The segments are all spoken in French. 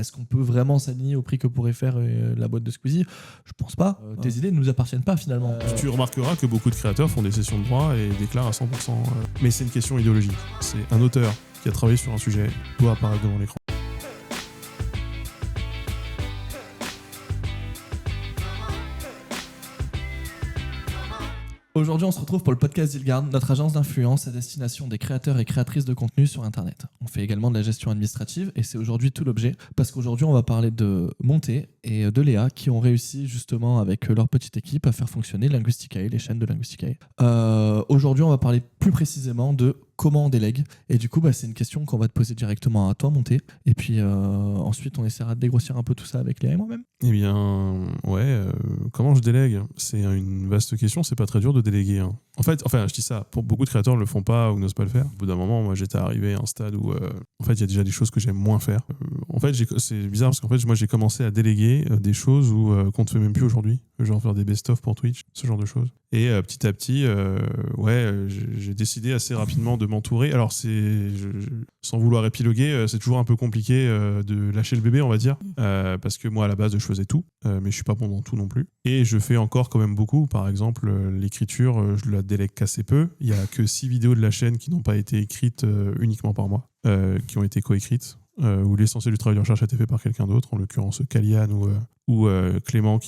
est-ce qu'on peut vraiment s'aligner au prix que pourrait faire la boîte de Squeezie ? Je pense pas. Tes idées ne nous appartiennent pas finalement. Tu remarqueras que beaucoup de créateurs font des sessions de droit et déclarent à 100%. Mais c'est une question idéologique. C'est un auteur qui a travaillé sur un sujet doit apparaître devant l'écran. Aujourd'hui, on se retrouve pour le podcast d'Ilgarn, notre agence d'influence à destination des créateurs et créatrices de contenu sur Internet. On fait également de la gestion administrative et c'est aujourd'hui tout l'objet parce qu'aujourd'hui, on va parler de Monté et de Léa qui ont réussi justement avec leur petite équipe à faire fonctionner Linguisticae, les chaînes de Linguisticae. Aujourd'hui, on va parler plus précisément de comment on délègue. Et du coup, c'est une question qu'on va te poser directement à toi, Monté. Et puis ensuite, on essaiera de dégrossir un peu tout ça avec Léa et moi-même. Eh bien, comment je délègue ? C'est une vaste question, c'est pas très dur de déléguer. Hein. En fait, je dis ça, pour beaucoup de créateurs ne le font pas ou n'osent pas le faire. Au bout d'un moment, moi, j'étais arrivé à un stade où, il y a déjà des choses que j'aime moins faire. C'est bizarre parce qu'en fait, moi, j'ai commencé à déléguer des choses qu'on ne fait même plus aujourd'hui. Genre faire des best-of pour Twitch, ce genre de choses. Et petit à petit, j'ai décidé assez rapidement de m'entourer. Alors, sans vouloir épiloguer, c'est toujours un peu compliqué de lâcher le bébé, on va dire. Parce que moi, à la base, je faisais tout, mais je suis pas bon dans tout non plus. Et je fais encore quand même beaucoup. Par exemple, l'écriture, je la délègue qu'assez peu. Il y a que 6 vidéos de la chaîne qui n'ont pas été écrites uniquement par moi, qui ont été coécrites. Où l'essentiel du travail de recherche a été fait par quelqu'un d'autre, en l'occurrence Kalian ou Clément,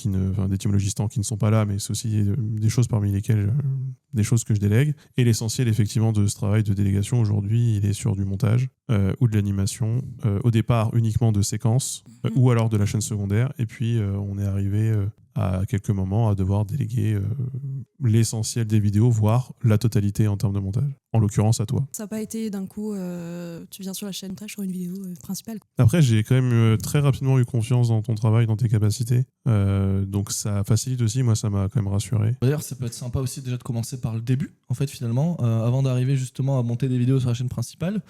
d'étymologistes qui ne sont pas là, mais c'est aussi des choses parmi lesquelles des choses que je délègue. Et l'essentiel, effectivement, de ce travail de délégation aujourd'hui, il est sur du montage ou de l'animation. Au départ, uniquement de séquences ou alors de la chaîne secondaire. Et puis, on est arrivé à quelques moments à devoir déléguer l'essentiel des vidéos, voire la totalité en termes de montage. En l'occurrence, à toi. Ça n'a pas été d'un coup, tu viens sur la chaîne montage sur une vidéo principale. Après, j'ai quand même très rapidement eu confiance dans ton travail, dans tes capacités. Donc ça facilite aussi, moi ça m'a quand même rassuré. D'ailleurs, ça peut être sympa aussi déjà de commencer par le début, en fait, finalement, avant d'arriver justement à monter des vidéos sur la chaîne principale.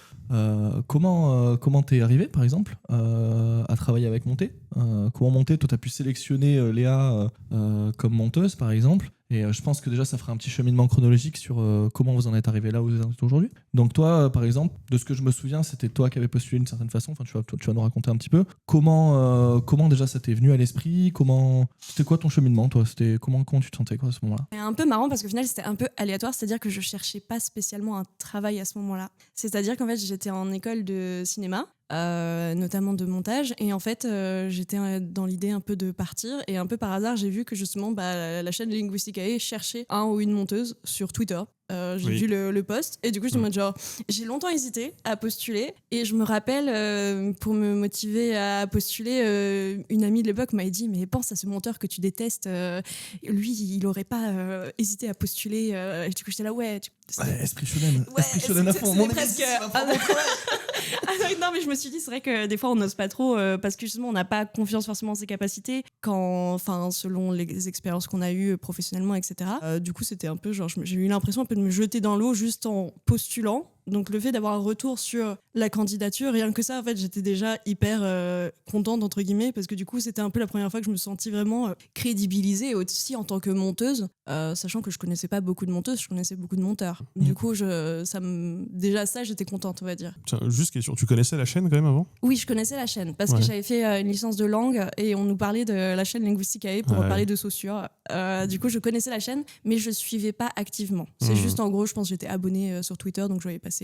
Comment t'es arrivé, par exemple, à travailler avec Monté ? Comment Monté, toi, t'as pu sélectionner Léa comme monteuse, par exemple ? Et je pense que déjà, ça fera un petit cheminement chronologique sur comment vous en êtes arrivé là où vous êtes aujourd'hui. Donc toi, par exemple, de ce que je me souviens, c'était toi qui avais postulé d'une certaine façon. Enfin, tu vas nous raconter un petit peu. Comment déjà ça t'est venu à l'esprit ? C'était quoi ton cheminement, toi ? Comment tu te sentais quoi, à ce moment-là ? C'est un peu marrant parce qu'au final, c'était un peu aléatoire. C'est-à-dire que je cherchais pas spécialement un travail à ce moment-là. C'est-à-dire qu'en fait, j'étais en école de cinéma. Notamment de montage, et en fait j'étais dans l'idée un peu de partir, et un peu par hasard j'ai vu que justement la chaîne Linguisticae cherchait un ou une monteuse sur Twitter. J'ai vu le post, et du coup j'ai longtemps hésité à postuler, et je me rappelle pour me motiver à postuler, une amie de l'époque m'avait dit mais pense à ce monteur que tu détestes, lui il aurait pas hésité à postuler, et du coup j'étais là esprit shonen à fond, mon presque non mais je me suis dit c'est vrai que des fois on n'ose pas trop parce que justement on n'a pas confiance forcément en ses capacités selon les expériences qu'on a eues professionnellement, etc. Du coup c'était un peu j'ai eu l'impression un peu de me jeter dans l'eau juste en postulant. Donc le fait d'avoir un retour sur la candidature, rien que ça, en fait, j'étais déjà hyper contente, entre guillemets, parce que du coup, c'était un peu la première fois que je me sentis vraiment crédibilisée, aussi en tant que monteuse, sachant que je connaissais pas beaucoup de monteuses, je connaissais beaucoup de monteurs. Du coup, déjà ça, j'étais contente, on va dire. Tiens, juste question, tu connaissais la chaîne quand même avant ? Oui, je connaissais la chaîne, parce que j'avais fait une licence de langue, et on nous parlait de la chaîne Linguisticae pour parler de Saussure. Du coup, je connaissais la chaîne, mais je suivais pas activement. C'est juste, en gros, je pense que j'étais abonnée sur Twitter, donc je voyais passer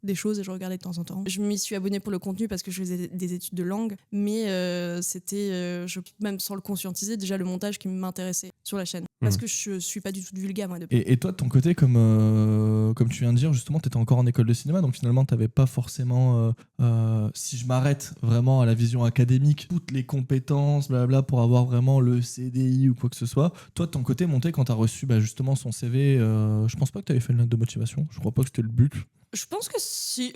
des choses et je regardais de temps en temps. Je m'y suis abonnée pour le contenu parce que je faisais des études de langue, mais c'était, même sans le conscientiser, déjà le montage qui m'intéressait sur la chaîne. Parce que je suis pas du tout vulgaire, moi. Et toi, de ton côté, comme tu viens de dire, justement, tu étais encore en école de cinéma, donc finalement, tu n'avais pas forcément, si je m'arrête vraiment à la vision académique, toutes les compétences, blabla, pour avoir vraiment le CDI ou quoi que ce soit. Toi, de ton côté, Monté, quand tu as reçu justement son CV, je pense pas que tu avais fait une lettre de motivation. Je crois pas que c'était le but. Je pense que si.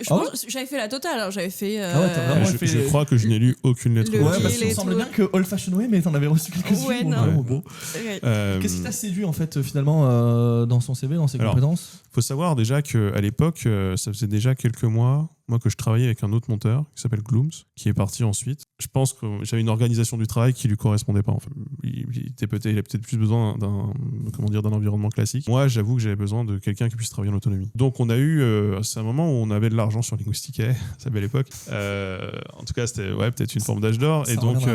J'avais fait la totale. Alors j'avais fait. Je crois que je n'ai lu aucune lettre. Il me semblait bien que Old Fashion Way, mais t'en avais reçu quelques-unes. Ouais, non. Bon. Qu'est-ce qui t'a séduit en fait finalement dans son CV, dans ses compétences ? Faut savoir déjà qu'à l'époque, ça faisait déjà quelques mois, moi, que je travaillais avec un autre monteur qui s'appelle Glooms, qui est parti ensuite. Je pense que j'avais une organisation du travail qui lui correspondait pas. Enfin, il avait peut-être plus besoin d'un environnement classique. Moi, j'avoue que j'avais besoin de quelqu'un qui puisse travailler en autonomie. Donc, on a eu, c'est un moment où on avait de l'argent sur Linguisticae, ça belle époque. En tout cas, c'était peut-être une forme d'âge d'or. Et donc,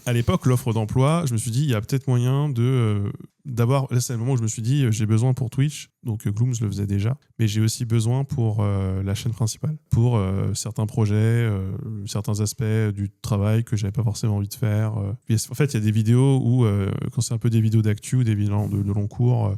à l'époque, l'offre d'emploi, je me suis dit, il y a peut-être moyen d'avoir. Là, c'est le moment où je me suis dit, j'ai besoin pour Twitch. Donc, Glooms le faisait déjà. Mais j'ai aussi besoin pour la chaîne principale. Pour certains projets, certains aspects du travail que j'avais pas forcément envie de faire. En fait, il y a des vidéos où, quand c'est un peu des vidéos d'actu ou des vidéos de long cours,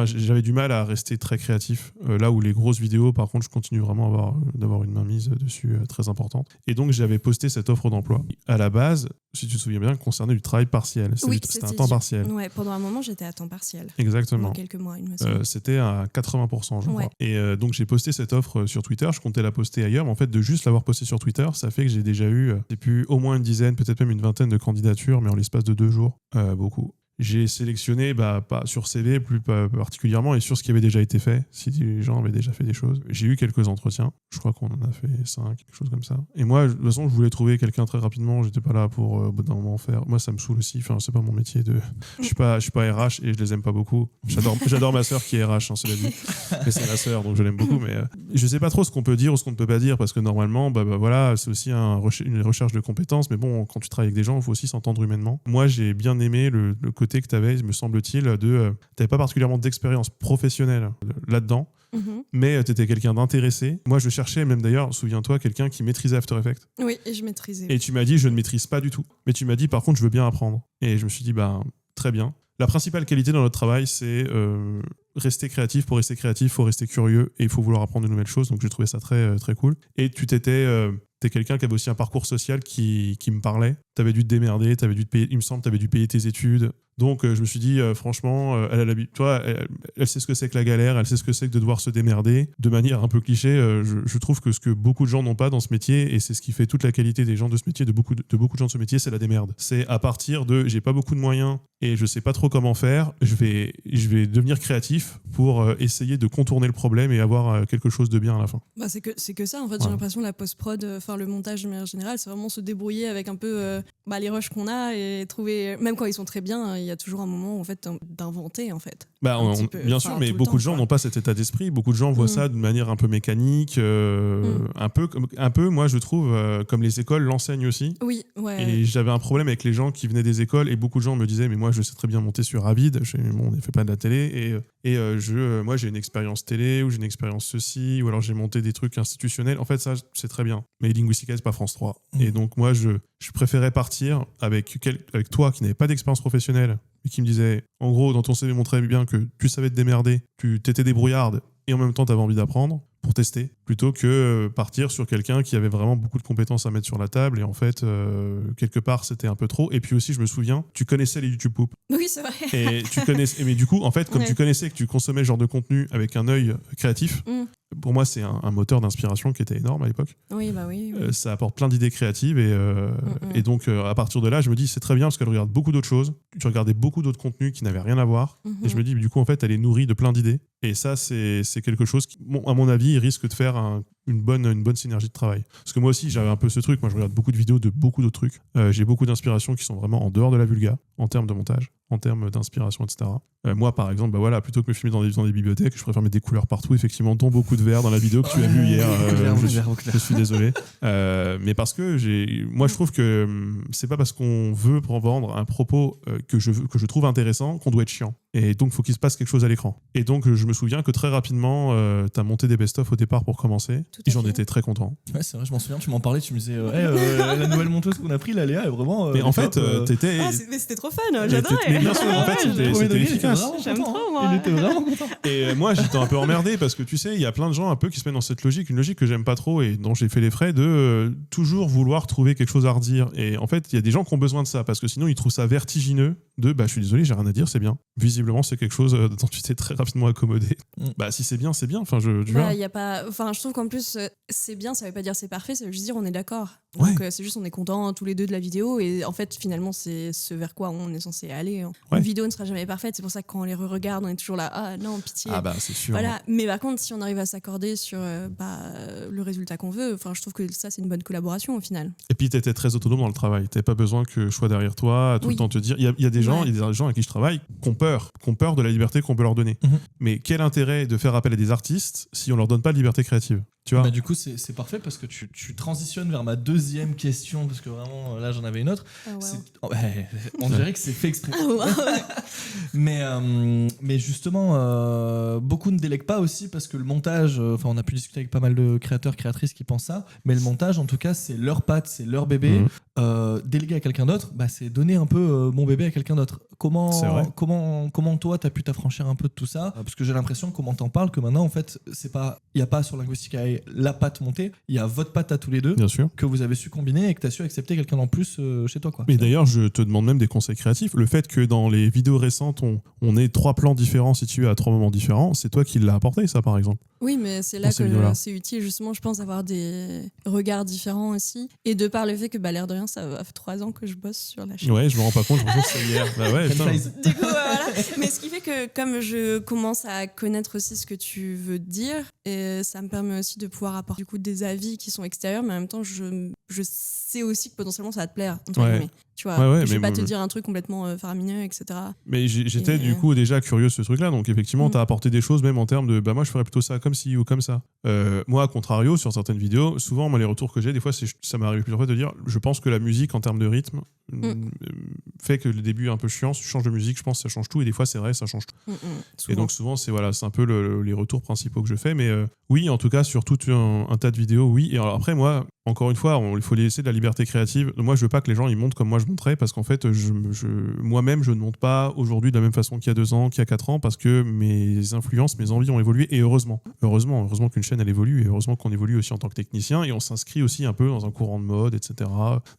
j'avais du mal à rester très créatif. Là où les grosses vidéos, par contre, je continue vraiment d'avoir une mainmise dessus très importante. Et donc, j'avais posté cette offre d'emploi. À la base, si tu te souviens bien, concernait du travail partiel. C'était un temps partiel. Ouais, pendant un moment, j'étais à temps partiel. Exactement. Pendant quelques mois, il me semble. C'était à 80%, je crois. Et donc, j'ai posté cette offre sur Twitter. Je comptais la poster ailleurs. Mais en fait, de juste l'avoir postée sur Twitter, ça fait que j'ai déjà eu au moins une dizaine, peut-être même une vingtaine de candidatures, mais en l'espace de 2 jours. Beaucoup. J'ai sélectionné, pas sur CV plus particulièrement, et sur ce qui avait déjà été fait, si les gens avaient déjà fait des choses. J'ai eu quelques entretiens, je crois qu'on en a fait 5, quelque chose comme ça. Et moi, de toute façon, je voulais trouver quelqu'un très rapidement, j'étais pas là pour au bout d'un moment faire. Moi, ça me saoule aussi, c'est pas mon métier de. Je suis pas RH et je les aime pas beaucoup. J'adore ma sœur qui est RH, cela dit. Mais c'est ma sœur, donc je l'aime beaucoup. Mais je sais pas trop ce qu'on peut dire ou ce qu'on ne peut pas dire, parce que normalement, voilà, c'est aussi une recherche de compétences, mais bon, quand tu travailles avec des gens, il faut aussi s'entendre humainement. Moi, j'ai bien aimé le côté que tu avais, me semble-t-il, t'avais pas particulièrement d'expérience professionnelle là-dedans, mais tu étais quelqu'un d'intéressé. Moi, je cherchais même d'ailleurs, souviens-toi, quelqu'un qui maîtrisait After Effects. Oui, et je maîtrisais. Et tu m'as dit, je ne maîtrise pas du tout. Mais tu m'as dit, par contre, je veux bien apprendre. Et je me suis dit, très bien. La principale qualité dans notre travail, c'est rester créatif. Pour rester créatif, il faut rester curieux et il faut vouloir apprendre de nouvelles choses. Donc, j'ai trouvé ça très, très cool. Et t'es quelqu'un qui avait aussi un parcours social qui me parlait. T'avais dû te démerder, il me semble, t'avais dû payer tes études. Donc, je me suis dit, franchement, elle a l'habitude. Toi, elle sait ce que c'est que la galère, elle sait ce que c'est que de devoir se démerder. De manière un peu cliché, je trouve que ce que beaucoup de gens n'ont pas dans ce métier, et c'est ce qui fait toute la qualité des gens de ce métier, de beaucoup de gens de ce métier, c'est la démerde. C'est à partir de, j'ai pas beaucoup de moyens et je sais pas trop comment faire, je vais devenir créatif pour essayer de contourner le problème et avoir quelque chose de bien à la fin. C'est que ça, en fait, j'ai l'impression la post-prod, le montage de manière générale, c'est vraiment se débrouiller avec un peu les rushs qu'on a et trouver, même quand ils sont très bien, il y a toujours un moment en fait d'inventer en fait. Bien sûr, mais beaucoup de gens n'ont pas cet état d'esprit. Beaucoup de gens voient ça d'une manière un peu mécanique, un peu, moi je trouve, comme les écoles l'enseignent aussi. Oui, ouais. Et j'avais un problème avec les gens qui venaient des écoles, et beaucoup de gens me disaient, mais moi je sais très bien monter sur Avid. On ne fait pas de la télé, moi j'ai une expérience télé, ou j'ai une expérience ceci, ou alors j'ai monté des trucs institutionnels. En fait, ça c'est très bien. Mais Linguistica, c'est pas France 3. Et donc moi je préférais partir avec toi qui n'avais pas d'expérience professionnelle, et qui me disait, en gros, dans ton CV, montrait bien que tu savais te démerder, tu t'étais débrouillarde, et en même temps, tu avais envie d'apprendre pour tester, plutôt que partir sur quelqu'un qui avait vraiment beaucoup de compétences à mettre sur la table, et en fait, quelque part, c'était un peu trop. Et puis aussi, je me souviens, tu connaissais les YouTube Poop. Oui, c'est vrai. Et mais du coup, en fait, comme tu connaissais que tu consommais ce genre de contenu avec un œil créatif, pour moi, c'est un moteur d'inspiration qui était énorme à l'époque. Oui. Ça apporte plein d'idées créatives, et donc, à partir de là, je me dis, c'est très bien, parce qu'elle regarde beaucoup d'autres choses. Tu regardais beaucoup d'autres contenus qui n'avaient rien à voir. Et je me dis, du coup, en fait, elle est nourrie de plein d'idées. Et ça, c'est quelque chose qui, à mon avis, risque de faire une bonne synergie de travail. Parce que moi aussi, j'avais un peu ce truc. Moi, je regarde beaucoup de vidéos de beaucoup d'autres trucs. J'ai beaucoup d'inspirations qui sont vraiment en dehors de la vulga, en termes de montage, en termes d'inspiration, etc. Moi, par exemple, plutôt que me filmer dans des bibliothèques, je préfère mettre des couleurs partout, effectivement, dont beaucoup de verre dans la vidéo que tu as vue hier. Je suis désolé. Mais parce que moi, je trouve que c'est pas parce qu'on veut vendre un propos que je trouve intéressant qu'on doit être chiant. Et donc, il faut qu'il se passe quelque chose à l'écran. Et donc, je me souviens que très rapidement, tu as monté des best-of au départ pour commencer. Et j'en étais très content. Ouais, c'est vrai, je m'en souviens, tu m'en parlais, tu me disais, la nouvelle monteuse qu'on a pris, la Léa, est vraiment. Mais en fait, t'étais. Mais c'était trop fun, j'adorais. Mais bien sûr, en fait, c'était efficace. J'aime trop, moi. Il était vraiment content. Et moi, j'étais un peu emmerdé parce que tu sais, il y a plein de gens un peu qui se mettent dans cette logique, une logique que j'aime pas trop et dont j'ai fait les frais de toujours vouloir trouver quelque chose à redire. Et en fait, il y a des gens qui ont besoin de ça parce que sinon, ils trouvent ça vertigineux de je suis désolé, j'ai rien à dire, c'est bien. Visiblement, visiblement, c'est quelque chose dont tu t'es très rapidement accommodé. Bah, si c'est bien, c'est bien. Enfin, tu vois. Y a pas... enfin, je trouve qu'en plus, c'est bien, ça veut pas dire c'est parfait, ça veut juste dire on est d'accord. Ouais. Donc, c'est juste on est contents tous les deux de la vidéo. Et en fait, finalement, c'est ce vers quoi on est censé aller. Ouais. Une vidéo ne sera jamais parfaite. C'est pour ça que quand on les re-regarde, on est toujours là, ah non, pitié. Ah, bah, c'est sûr. Voilà. Mais par contre, si on arrive à s'accorder sur le résultat qu'on veut, je trouve que ça, c'est une bonne collaboration au final. Et puis, tu étais très autonome dans le travail. Tu n'avais pas besoin que je sois derrière toi, à tout le temps te dire. Il y a des gens, il y a des gens avec qui je travaille qui ont peur de la liberté qu'on peut leur donner. Mais quel intérêt de faire appel à des artistes si on leur donne pas de liberté créative? Tu vois. Bah, du coup, c'est parfait parce que tu transitionnes vers ma deuxième question, parce que vraiment, là, j'en avais une autre. Oh, wow. On dirait que c'est fait exprès. Oh, wow. mais justement, beaucoup ne délèguent pas aussi parce que le montage, on a pu discuter avec pas mal de créateurs, créatrices qui pensent ça, mais le montage, en tout cas, c'est leur patte, c'est leur bébé. Déléguer à quelqu'un d'autre, c'est donner un peu mon bébé à quelqu'un d'autre. Comment toi, tu as pu t'affranchir un peu de tout ça? Parce que j'ai l'impression, comment t'en parles, que maintenant, en fait, il n'y a pas sur Linguistic AI la patte montée, il y a votre patte à tous les deux. Bien sûr. Que vous avez su combiner et que tu as su accepter quelqu'un en plus chez toi, quoi. Mais d'ailleurs, je te demande même des conseils créatifs. Le fait que dans les vidéos récentes, on ait 3 plans différents situés à 3 moments différents, c'est toi qui l'as apporté, ça, par exemple. Oui, mais c'est là que c'est utile, justement, je pense, d'avoir des regards différents aussi. Et de par le fait que, l'air de rien, ça va 3 ans que je bosse sur la chaîne. Ouais, je me rends pas compte, je pense que c'est hier. Bah ouais, putain. Du coup, voilà. Mais ce qui fait que, comme je commence à connaître aussi ce que tu veux dire, et ça me permet aussi de pouvoir apporter du coup des avis qui sont extérieurs, mais en même temps, je sais aussi que potentiellement ça va te plaire, entre guillemets. Tu vois, je vais pas te dire un truc complètement faramineux, etc. Mais j'étais du coup déjà curieux de ce truc-là, donc effectivement, t'as apporté des choses même en termes de moi je ferais plutôt ça comme ci ou comme ça. Moi, à contrario, sur certaines vidéos, souvent, les retours que j'ai, des fois, ça m'est arrivé plusieurs fois de dire je pense que la musique en termes de rythme fait que le début est un peu chiant. Si tu changes de musique, je pense que ça change tout, et des fois, c'est vrai, ça change tout. Et donc, souvent, c'est un peu les retours principaux que je fais, mais oui, en tout cas, sur tout un tas de vidéos, oui. Et alors, après, moi, encore une fois, il faut laisser de la liberté créative. Moi, je veux pas que les gens ils montent comme moi je monterais, parce qu'en fait, moi-même, je ne monte pas aujourd'hui de la même façon qu'il y a 2 ans, qu'il y a 4 ans, parce que mes influences, mes envies ont évolué, et heureusement qu'une chaîne elle évolue, et heureusement qu'on évolue aussi en tant que technicien, et on s'inscrit aussi un peu dans un courant de mode, etc.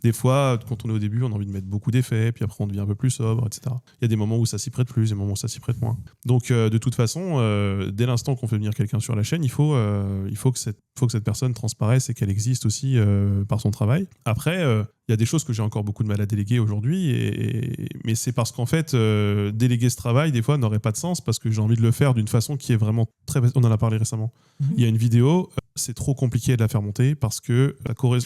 Des fois, quand on est au début, on a envie de mettre beaucoup d'effets, puis après on devient un peu plus sobre, etc. Il y a des moments où ça s'y prête plus, des moments où ça s'y prête moins. Donc, de toute façon, dès l'instant qu'on fait venir quelqu'un sur la chaîne, il faut que cette personne transparaisse et qu'elle existe aussi par son travail. Après, il y a des choses que j'ai encore beaucoup de mal à déléguer aujourd'hui, mais c'est parce qu'en fait, déléguer ce travail, des fois, n'aurait pas de sens, parce que j'ai envie de le faire d'une façon qui est vraiment très... On en a parlé récemment. Il y a une vidéo, c'est trop compliqué de la faire monter, parce que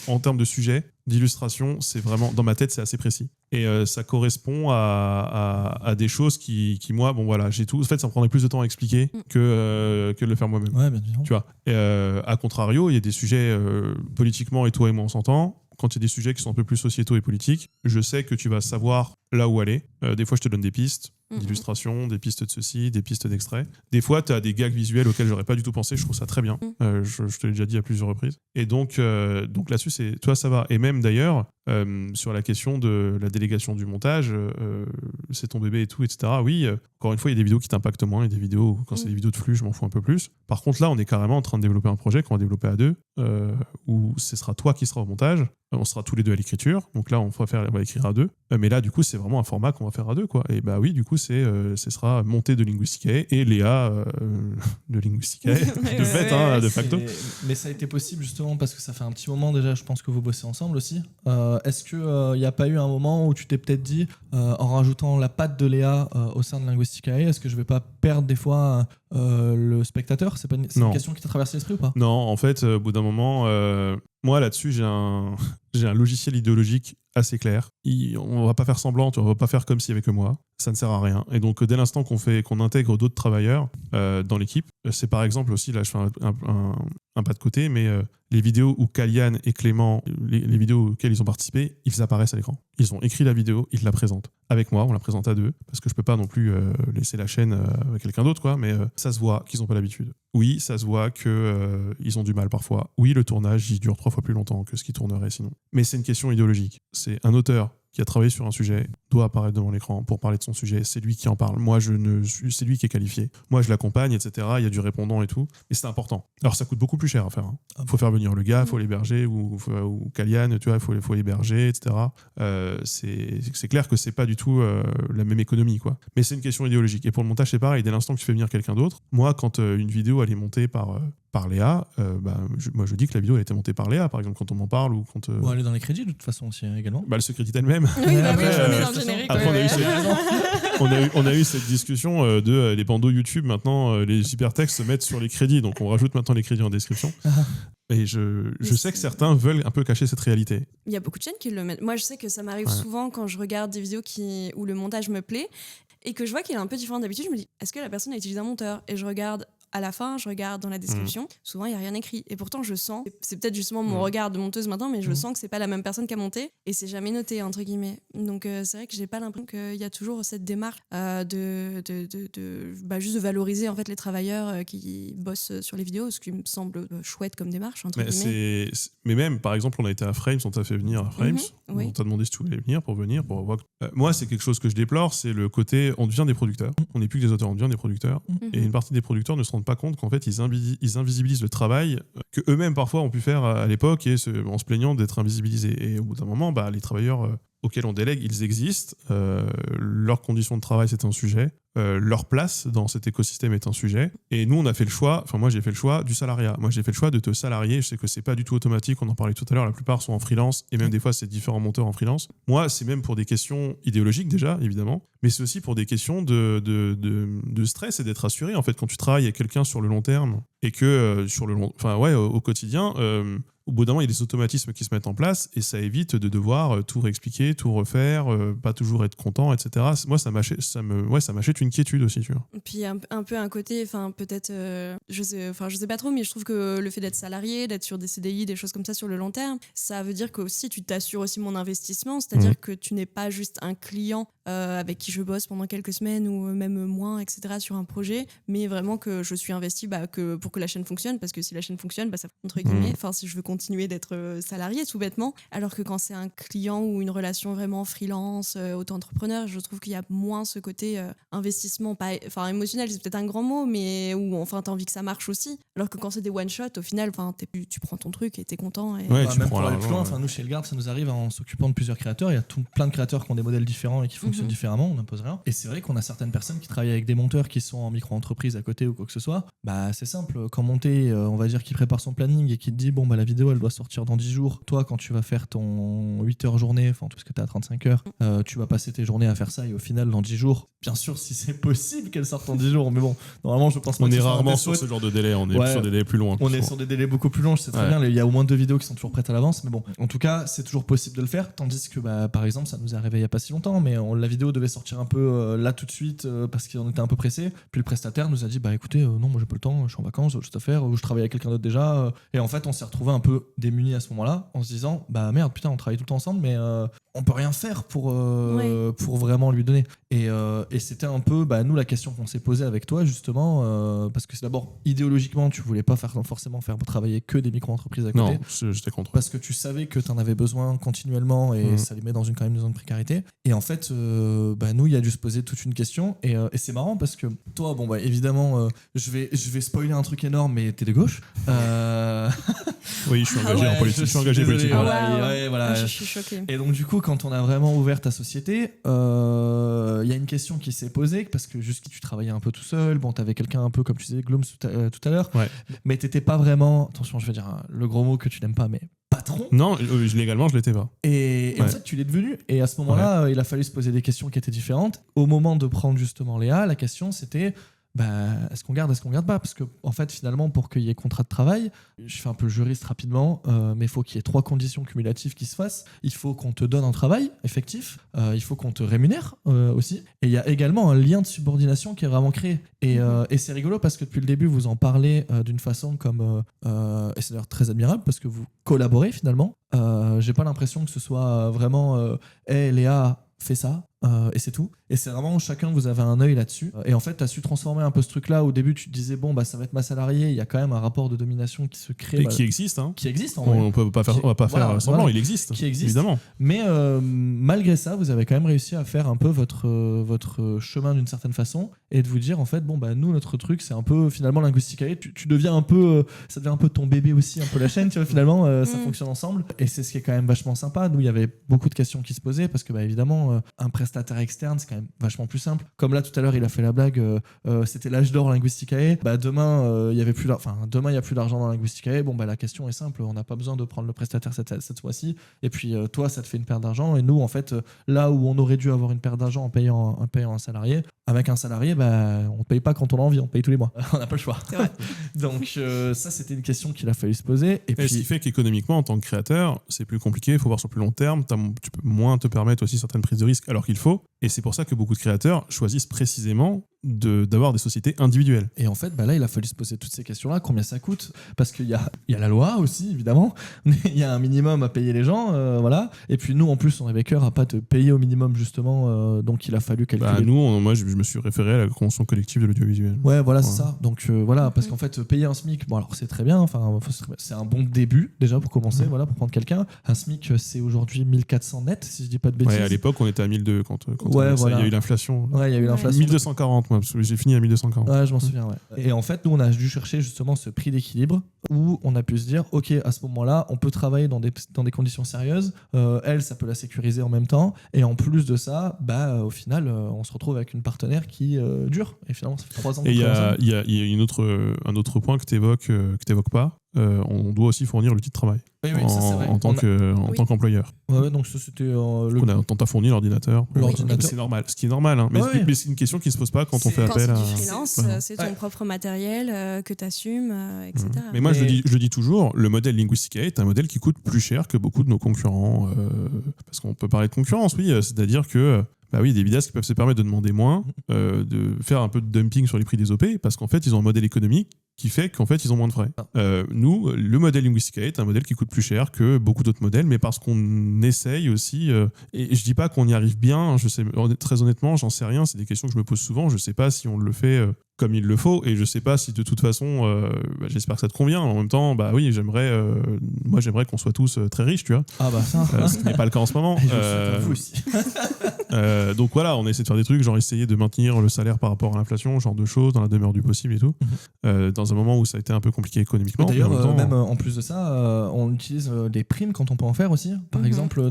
en termes de sujet, d'illustration, c'est vraiment... Dans ma tête, c'est assez précis. Et ça correspond à des choses qui moi, j'ai tout... En fait, ça me prendrait plus de temps à expliquer que de le faire moi-même. Ouais, bien sûr. Tu vois. Et à contrario, il y a des sujets politiquement, et toi et moi, on s'entend. Quand il y a des sujets qui sont un peu plus sociétaux et politiques, je sais que tu vas savoir là où aller. Des fois, je te donne des pistes d'illustration, des pistes de ceci, des pistes d'extrait. Des fois, tu as des gags visuels auxquels j'aurais pas du tout pensé. Je trouve ça très bien. Je te l'ai déjà dit à plusieurs reprises. Et donc là-dessus, toi, ça va. Et même d'ailleurs, sur la question de la délégation du montage, c'est ton bébé et tout, etc. Oui, encore une fois, il y a des vidéos qui t'impactent moins, et des vidéos, quand c'est des vidéos de flux, je m'en fous un peu plus. Par contre, là, on est carrément en train de développer un projet qu'on va développer à 2, où ce sera toi qui seras au montage. On sera tous les 2 à l'écriture. Donc là, on va écrire à 2. Mais là, du coup, c'est vraiment un format qu'on va faire à 2, quoi. Et bah oui, du coup, ce sera monté de Linguistic AI et Léa de Linguistic AI, de facto. Mais ça a été possible justement parce que ça fait un petit moment déjà, je pense que vous bossez ensemble aussi. Est-ce qu'il n'y a pas eu un moment où tu t'es peut-être dit, en rajoutant la patte de Léa au sein de Linguistic AI, est-ce que je ne vais pas perdre des fois le spectateur? C'est une question qui t'a traversé l'esprit ou pas? Non, en fait, au bout d'un moment... Moi, là-dessus, j'ai un logiciel idéologique assez clair. On va pas faire semblant, on va pas faire comme s'il y avait que moi. Ça ne sert à rien. Et donc, dès l'instant qu'on intègre d'autres travailleurs dans l'équipe, c'est par exemple aussi, là, je fais un pas de côté, mais les vidéos où Kalian et Clément, les vidéos auxquelles ils ont participé, ils apparaissent à l'écran. Ils ont écrit la vidéo, ils la présentent. Avec moi, on la présente à 2, parce que je peux pas non plus laisser la chaîne avec quelqu'un d'autre, quoi, mais ça se voit qu'ils n'ont pas l'habitude. Oui, ça se voit qu'ils ont du mal parfois. Oui, le tournage, il dure 3 fois plus longtemps que ce qui tournerait sinon. Mais c'est une question idéologique. C'est un auteur qui a travaillé sur un sujet doit apparaître devant l'écran pour parler de son sujet. C'est lui qui en parle. Moi, c'est lui qui est qualifié. Moi, je l'accompagne, etc. Il y a du répondant et tout. Et c'est important. Alors, ça coûte beaucoup plus cher à faire. Il faut faire venir le gars, il faut l'héberger, ou Kalian, tu vois, il faut l'héberger, etc. C'est clair que c'est pas du tout la même économie, quoi. Mais c'est une question idéologique. Et pour le montage, c'est pareil. Dès l'instant que tu fais venir quelqu'un d'autre, moi, quand une vidéo elle est montée par Léa, moi je dis que la vidéo elle a été montée par Léa, par exemple, quand on m'en parle ou quand. Bon, elle est dans les crédits de toute façon aussi également. Elle se crédite elle-même. Oui, bah oui, Après, je le mets dans le générique. après, ouais. on a eu cette discussion de les bandeaux YouTube, maintenant, les hypertextes se mettent sur les crédits. Donc, on rajoute maintenant les crédits en description. Et je sais que certains veulent un peu cacher cette réalité. Il y a beaucoup de chaînes qui le mettent. Moi, je sais que ça m'arrive souvent quand je regarde des vidéos où le montage me plaît et que je vois qu'il est un peu différent d'habitude. Je me dis, est-ce que la personne a utilisé un monteur ? Et je regarde à la fin, je regarde dans la description, souvent il n'y a rien écrit. Et pourtant, je sens, c'est peut-être justement mon regard de monteuse maintenant, mais je sens que c'est pas la même personne qui a monté et c'est jamais noté, entre guillemets. Donc c'est vrai que j'ai pas l'impression qu'il y a toujours cette démarche juste de valoriser en fait les travailleurs qui bossent sur les vidéos, ce qui me semble chouette comme démarche, entre guillemets. Mais même, par exemple, on a été à Frames, on t'a fait venir à Frames, oui. on t'a demandé si tu voulais venir pour voir. Moi, c'est quelque chose que je déplore, c'est le côté, on devient des producteurs. On n'est plus que des auteurs, on devient des producteurs. Et une partie des producteurs ne se rendent pas compte qu'en fait, ils invisibilisent le travail que eux-mêmes parfois ont pu faire à l'époque en se plaignant d'être invisibilisés. Et au bout d'un moment, les travailleurs auxquels on délègue, ils existent. Leurs conditions de travail, c'est un sujet. Leur place dans cet écosystème est un sujet. Et nous, on a fait le choix, moi j'ai fait le choix du salariat. Moi j'ai fait le choix de te salarier. Je sais que c'est pas du tout automatique, on en parlait tout à l'heure, la plupart sont en freelance et même des fois c'est différents monteurs en freelance. Moi, c'est même pour des questions idéologiques déjà, évidemment, mais c'est aussi pour des questions de stress et d'être assuré. En fait, quand tu travailles avec quelqu'un sur le long terme et que au quotidien, au bout d'un moment, il y a des automatismes qui se mettent en place et ça évite de devoir tout réexpliquer, tout refaire, pas toujours être content, etc. Moi, ça m'achète une quiétude aussi, tu vois. Puis un peu un côté, peut-être, je sais pas trop, mais je trouve que le fait d'être salarié, d'être sur des CDI, des choses comme ça sur le long terme, ça veut dire que aussi tu t'assures aussi mon investissement, c'est-à-dire que tu n'es pas juste un client avec qui je bosse pendant quelques semaines ou même moins, etc. sur un projet, mais vraiment que je suis investie pour que la chaîne fonctionne, parce que si la chaîne fonctionne, ça entre guillemets, si je veux continuer d'être salarié tout bêtement, alors que quand c'est un client ou une relation vraiment freelance, auto-entrepreneur, je trouve qu'il y a moins ce côté investissement, émotionnel, c'est peut-être un grand mot, mais où t'as envie que ça marche aussi, alors que quand c'est des one-shot, au final, tu prends ton truc et t'es content. Et... Ouais, même pour aller plus loin, nous chez Elgard, ça nous arrive en s'occupant de plusieurs créateurs, il y a plein de créateurs qui ont des modèles différents et qui fonctionnent différemment, on n'impose rien. Et c'est vrai qu'on a certaines personnes qui travaillent avec des monteurs qui sont en micro-entreprise à côté ou quoi que ce soit. C'est simple, quand monter, on va dire qu'il prépare son planning et qu'il te dit la vidéo elle doit sortir dans 10 jours. Toi, quand tu vas faire ton 8 heures journée, parce que t'es à 35 heures, tu vas passer tes journées à faire ça et au final, dans 10 jours, bien sûr, si c'est possible qu'elle sorte en 10 jours, mais bon, normalement, je pense pas. On est rarement sur ce genre de délai, on est sur des délais plus longs. On est sur des délais beaucoup plus longs, je sais très bien, il y a au moins 2 vidéos qui sont toujours prêtes à l'avance, mais bon, en tout cas, c'est toujours possible de le faire, tandis que, par exemple, ça nous est arrivé il y a pas si longtemps, mais la vidéo devait sortir un peu là tout de suite parce qu'on était un peu pressé, puis le prestataire nous a dit, écoutez, non, moi j'ai pas le temps, je suis en vacances, j'ai autre chose à faire, ou je travaille avec quelqu'un d'autre déjà, et en fait, on s'est retrouvé un peu démunis à ce moment-là, en se disant, merde, putain, on travaille tout le temps ensemble, mais on peut rien faire pour vraiment lui donner. Et c'était un peu, nous, la question qu'on s'est posée avec toi, justement, parce que c'est d'abord, idéologiquement, tu voulais pas forcément faire travailler que des micro-entreprises à côté. Non, j'étais contre. Parce que tu savais que tu en avais besoin continuellement et ça les met quand même dans une zone de précarité. Et en fait, nous, il y a dû se poser toute une question. Et c'est marrant parce que toi, évidemment, je vais spoiler un truc énorme, mais t'es de gauche. Oui, je suis engagé en politique. Je suis engagé politiquement. Voilà. Je suis choquée. Et donc, du coup, quand on a vraiment ouvert ta société, il y a une question qui s'est posée parce que jusqu'ici tu travaillais un peu tout seul. T'avais quelqu'un un peu comme tu disais, Glooms tout à l'heure. Ouais. Mais t'étais pas vraiment, attention, je vais dire le gros mot que tu n'aimes pas, mais patron. Non, légalement, je l'étais pas. Et en fait, tu l'es devenu. Et à ce moment-là, il a fallu se poser des questions qui étaient différentes. Au moment de prendre justement Léa, la question c'était est-ce qu'on garde pas, parce que en fait finalement pour qu'il y ait contrat de travail, je fais un peu juriste rapidement, mais il faut qu'il y ait 3 conditions cumulatives qui se fassent. Il faut qu'on te donne un travail effectif, il faut qu'on te rémunère aussi, et il y a également un lien de subordination qui est vraiment créé. Et c'est rigolo parce que depuis le début vous en parlez d'une façon comme et c'est d'ailleurs très admirable parce que vous collaborez finalement. J'ai pas l'impression que ce soit vraiment Léa, fais ça, et c'est tout. Et c'est vraiment chacun, vous avez un œil là-dessus. Et en fait, tu as su transformer un peu ce truc-là. Au début, tu te disais, bon, bah, ça va être ma salariée. Il y a quand même un rapport de domination qui se crée. Et qui existe, hein. Qui existe, en vrai. On peut pas faire, on va pas faire semblant, il existe. Qui existe. Évidemment. Mais malgré ça, vous avez quand même réussi à faire un peu votre chemin d'une certaine façon et de vous dire, en fait, bon, bah, nous, notre truc, c'est un peu finalement Linguistica. Tu deviens un peu, ça devient un peu ton bébé aussi, un peu la chaîne, tu vois, finalement, ça fonctionne ensemble. Et c'est ce qui est quand même vachement sympa. Nous, il y avait beaucoup de questions qui se posaient parce que, bah, évidemment, un prestataire externe, c'est quand même vachement plus simple. Comme là, tout à l'heure, il a fait la blague, c'était l'âge d'or Linguisticae. Bah, demain, il y avait plus demain, il y a plus d'argent dans Linguisticae. Bon, bah, la question est simple. On n'a pas besoin de prendre le prestataire cette fois-ci. Et puis, toi, ça te fait une perte d'argent. Et nous, en fait, là où on aurait dû avoir une perte d'argent en payant un salarié, avec un salarié, bah, on ne paye pas quand on a envie, on paye tous les mois. On n'a pas le choix. C'est vrai. Donc, ça, c'était une question qu'il a fallu se poser. Et ce qui fait qu'économiquement, en tant que créateur, c'est plus compliqué, il faut voir sur plus long terme, tu peux moins te permettre aussi certaines prises de risques alors qu'il faut. Et c'est pour ça que beaucoup de créateurs choisissent précisément d'avoir des sociétés individuelles. Et en fait, bah là, il a fallu se poser toutes ces questions-là. Combien ça coûte? Parce qu'il y a la loi aussi, évidemment. Il y a un minimum à payer les gens. Voilà. Et puis nous, en plus, on avait cœur à pas te payer au minimum, justement. Donc, il a fallu calculer. Bah, moi, je me suis référé à la convention collective de l'audiovisuel. Ouais, voilà, c'est ça. Donc, voilà. Parce qu'en fait, payer un SMIC, bon, alors c'est très bien. Enfin, c'est un bon début, déjà, pour commencer. Voilà, pour prendre quelqu'un. Un SMIC, c'est aujourd'hui 1400 net, si je dis pas de bêtises. Ouais, à l'époque, on était à 1002 quand ouais, il y a eu l'inflation. Ouais, il y a eu l'inflation. 1240, moi, parce que j'ai fini à 1240. Ouais, je m'en souviens, ouais. Et en fait, nous, on a dû chercher justement ce prix d'équilibre où on a pu se dire, OK, à ce moment-là, on peut travailler dans des conditions sérieuses. Elle, ça peut la sécuriser en même temps. Et en plus de ça, bah, au final, on se retrouve avec une partenaire qui dure. Et finalement, ça fait 3 ans. Et il y a un autre point que tu n'évoques pas. On doit aussi fournir l'outil de travail ça, c'est vrai. en tant qu'employeur. Ouais, donc ça, c'était T'as fourni l'ordinateur. C'est normal, ce qui est normal. Hein. Mais c'est une question qui ne se pose pas quand on fait appel à... Quand c'est du freelance, c'est ton propre matériel que tu assumes, etc. Mais moi, je le dis toujours, le modèle Linguistica est un modèle qui coûte plus cher que beaucoup de nos concurrents. Parce qu'on peut parler de concurrence, oui. C'est-à-dire que bah oui, des vidéastes qui peuvent se permettre de demander moins, de faire un peu de dumping sur les prix des OP, parce qu'en fait, ils ont un modèle économique qui fait qu'en fait, ils ont moins de frais. Nous, le modèle Linguistica est un modèle qui coûte plus cher que beaucoup d'autres modèles, mais parce qu'on essaye aussi, et je dis pas qu'on y arrive bien, je sais, très honnêtement, j'en sais rien, c'est des questions que je me pose souvent, je sais pas si on le fait comme il le faut, et je sais pas si de toute façon, j'espère que ça te convient, en même temps, bah oui, j'aimerais qu'on soit tous très riches, tu vois. Ah bah ça. Ce qui n'est pas le cas en ce moment. Vous aussi. Donc voilà, on essaie de faire des trucs, genre essayer de maintenir le salaire par rapport à l'inflation, genre de choses, dans la demeure du possible et tout. Dans un moment où ça a été un peu compliqué économiquement. D'ailleurs, même en plus de ça, on utilise des primes quand on peut en faire aussi. Par exemple,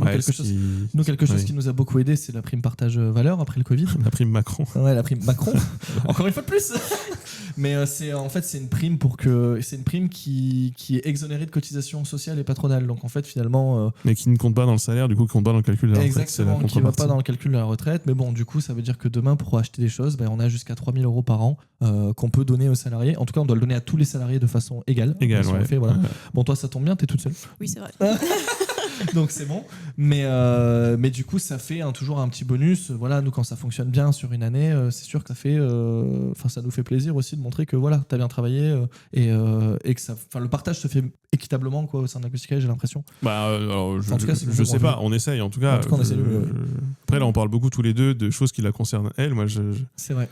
nous, quelque chose qui nous a beaucoup aidé, c'est la prime partage valeur après le Covid. La prime Macron. Ouais, la prime Macron. Encore une fois de plus. Mais c'est une prime qui est exonérée de cotisations sociales et patronales. Donc en fait, finalement. Mais qui ne compte pas dans le salaire, du coup, qui compte pas dans le calcul de la retraite. Exactement, qui ne va pas dans le calcul de la retraite. Mais bon, du coup, ça veut dire que demain, pour acheter des choses, on a jusqu'à 3 000 € par an qu'on peut donner aux salariés. En tout cas, on doit le donner à tous les salariés de façon égale. Ouais. Fait, voilà. Bon, toi, ça tombe bien, t'es toute seule. Oui, c'est vrai. Donc c'est bon. Mais du coup, ça fait toujours un petit bonus. Voilà, nous, quand ça fonctionne bien sur une année, c'est sûr que ça nous fait plaisir aussi de montrer que voilà, t'as bien travaillé et que le partage se fait équitablement quoi, au sein de Linguistica, j'ai l'impression. Alors, je sais pas, on essaye en tout cas. On essaye. Après, là, on parle beaucoup tous les deux de choses qui la concernent elle. Moi, C'est vrai.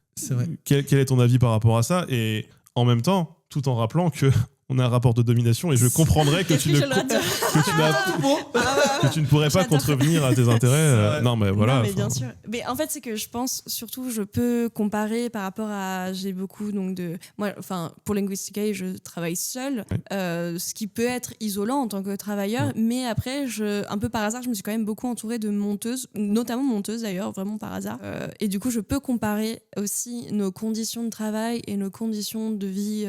Quel est ton avis par rapport à ça? Et en même temps, tout en rappelant que on a un rapport de domination et je comprendrais que tu ne pourrais pas contrevenir à tes intérêts. Non, mais voilà. Non, mais bien sûr. Mais en fait, c'est que je pense surtout, je peux comparer par rapport à. J'ai beaucoup donc de. Moi, enfin, pour Linguistica, je travaille seule, ce qui peut être isolant en tant que travailleur. Mais après, un peu par hasard, je me suis quand même beaucoup entourée de monteuses, notamment monteuses d'ailleurs, vraiment par hasard. Et du coup, je peux comparer aussi nos conditions de travail et nos conditions de vie,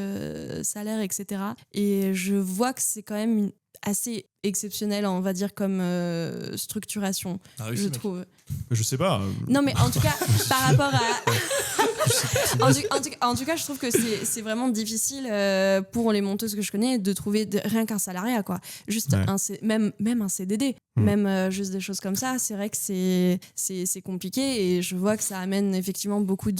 salaire, etc. Et je vois que c'est quand même assez exceptionnel, on va dire, comme structuration, je trouve. Je sais pas. Non, mais en tout cas, par rapport à... en tout cas, je trouve que c'est vraiment difficile pour les monteuses que je connais de trouver rien qu'un salariat, quoi. Juste même un CDD, même juste des choses comme ça. C'est vrai que c'est compliqué et je vois que ça amène effectivement beaucoup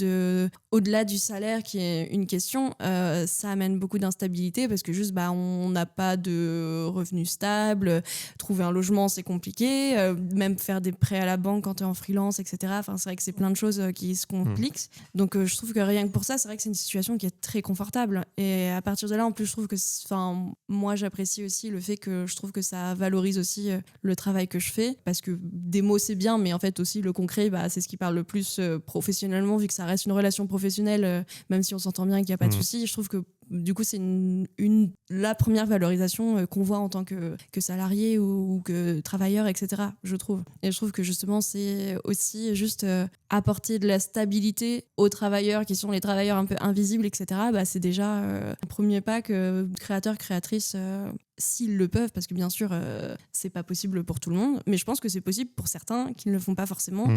au-delà du salaire qui est une question, ça amène beaucoup d'instabilité parce que juste on n'a pas de revenus stables. confortable. Trouver un logement, c'est compliqué. Même faire des prêts à la banque quand tu es en freelance, etc. Enfin, c'est vrai que c'est plein de choses qui se compliquent. Donc, je trouve que rien que pour ça, c'est vrai que c'est une situation qui est très confortable. Et à partir de là, en plus, je trouve que, moi, j'apprécie aussi le fait que je trouve que ça valorise aussi le travail que je fais. Parce que des mots, c'est bien, mais en fait, aussi, le concret, c'est ce qui parle le plus professionnellement, vu que ça reste une relation professionnelle, même si on s'entend bien et qu'il n'y a pas de souci. Je trouve que du coup, c'est la première valorisation qu'on voit en tant que salarié ou que travailleur, etc., je trouve. Et je trouve que justement, c'est aussi juste apporter de la stabilité aux travailleurs qui sont les travailleurs un peu invisibles, etc. C'est déjà un premier pas que créateurs, créatrices, s'ils le peuvent, parce que bien sûr, c'est pas possible pour tout le monde, mais je pense que c'est possible pour certains qui ne le font pas forcément,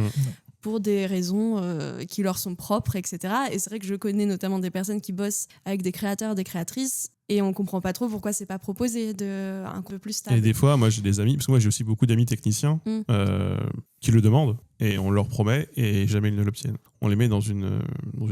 pour des raisons qui leur sont propres, etc. Et c'est vrai que je connais notamment des personnes qui bossent avec des créateurs, des créatrices, et on comprend pas trop pourquoi c'est pas proposé un peu plus stable. Et des fois, moi j'ai des amis, parce que moi j'ai aussi beaucoup d'amis techniciens qui le demandent, et on leur promet, et jamais ils ne l'obtiennent. On les met dans une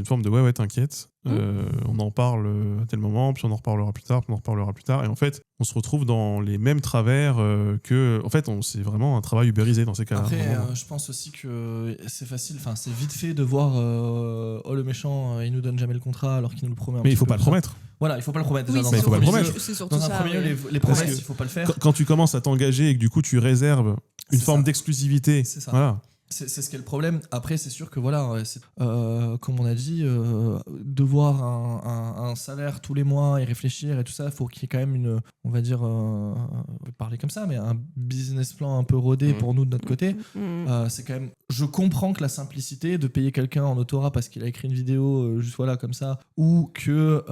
forme de ouais, t'inquiète, on en parle à tel moment, puis on en reparlera plus tard, et en fait, on se retrouve dans les mêmes travers que. En fait, c'est vraiment un travail ubérisé dans ces cas-là. Après, je pense aussi que c'est facile, c'est vite fait de voir le méchant, il nous donne jamais le contrat alors qu'il nous le promet. Mais il faut pas le promettre. Voilà, il faut pas le promettre. Oui, Déjà, il faut pas le promettre. C'est surtout dans un ça, premier lieu, les promesses, il faut pas le faire. Quand tu commences à t'engager et que du coup tu réserves une forme d'exclusivité, c'est ça. Voilà. C'est ce qui est le problème. Après, c'est sûr que voilà, comme on a dit, devoir un salaire tous les mois et réfléchir et tout ça, il faut qu'il y ait quand même on va dire, parler comme ça, mais un business plan un peu rodé pour nous de notre côté. C'est quand même. Je comprends que la simplicité de payer quelqu'un en autorat parce qu'il a écrit une vidéo juste voilà comme ça, ou que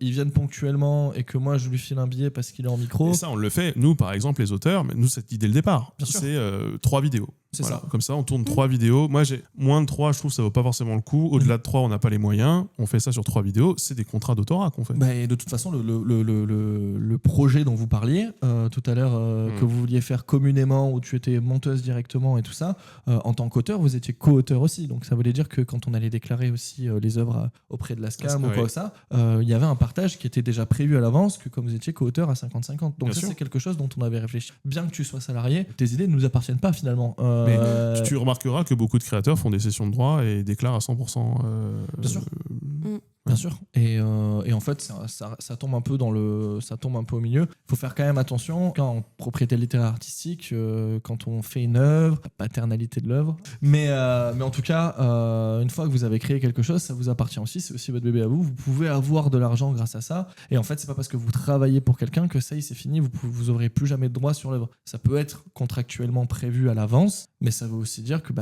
il vienne ponctuellement et que moi je lui file un billet parce qu'il est en micro. Et ça, on le fait. Nous, par exemple, les auteurs, mais nous, cette idée le départ, Bien sûr. c'est 3 vidéos. C'est Voilà. ça. Comme ça, on tourne 3 vidéos. Moi, j'ai moins de 3, je trouve que ça vaut pas forcément le coup. Au-delà de 3, on n'a pas les moyens. On fait ça sur 3 vidéos. C'est des contrats d'autorat qu'on fait. Et de toute façon, le projet dont vous parliez tout à l'heure, que vous vouliez faire communément, où tu étais monteuse directement et tout ça, en tant qu'auteur, vous étiez co-auteur aussi. Donc ça voulait dire que quand on allait déclarer aussi les œuvres auprès de la SCAM ou quoi que ça, il y avait un partage qui était déjà prévu à l'avance, que comme vous étiez co-auteur à 50-50. Donc Bien ça, sûr. c'est quelque chose dont on avait réfléchi. Bien que tu sois salarié, tes idées ne nous appartiennent pas finalement. Mais tu remarqueras que beaucoup de créateurs font des sessions de droit et déclarent à 100%. Bien sûr. Bien sûr. Et en fait, ça tombe un peu au milieu. Il faut faire quand même attention en propriété littéraire artistique, quand on fait une œuvre, la paternalité de l'œuvre. Mais en tout cas, une fois que vous avez créé quelque chose, ça vous appartient aussi. C'est aussi votre bébé à vous. Vous pouvez avoir de l'argent grâce à ça. Et en fait, c'est pas parce que vous travaillez pour quelqu'un que ça y est, c'est fini. Vous aurez plus jamais de droit sur l'œuvre. Ça peut être contractuellement prévu à l'avance, mais ça veut aussi dire que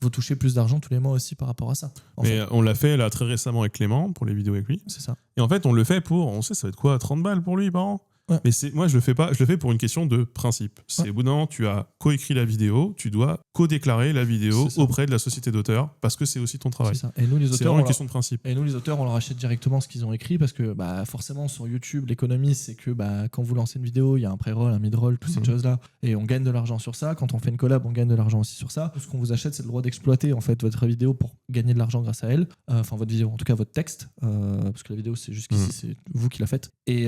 vous touchez plus d'argent tous les mois aussi par rapport à ça. Mais on l'a fait là très récemment avec Clément pour les vidéos avec lui. C'est ça. Et en fait, on le fait on sait, ça va être quoi, 30 balles pour lui par an. Ouais. Mais moi, je le fais pas. Je le fais pour une question de principe. C'est au bout d'un moment, tu as coécrit la vidéo, tu dois co-déclarer la vidéo auprès de la société d'auteur parce que c'est aussi ton travail. C'est ça. Et nous, les C'est auteurs, vraiment une question de principe. Et nous, les auteurs, on leur achète directement ce qu'ils ont écrit parce que forcément, sur YouTube, l'économie, c'est que quand vous lancez une vidéo, il y a un pré-roll, un mid-roll, toutes ces choses-là. Et on gagne de l'argent sur ça. Quand on fait une collab, on gagne de l'argent aussi sur ça. Tout ce qu'on vous achète, c'est le droit d'exploiter en fait votre vidéo pour gagner de l'argent grâce à elle. Enfin, votre vidéo, en tout cas votre texte. Parce que la vidéo, c'est jusqu'ici, c'est vous qui la faites. Et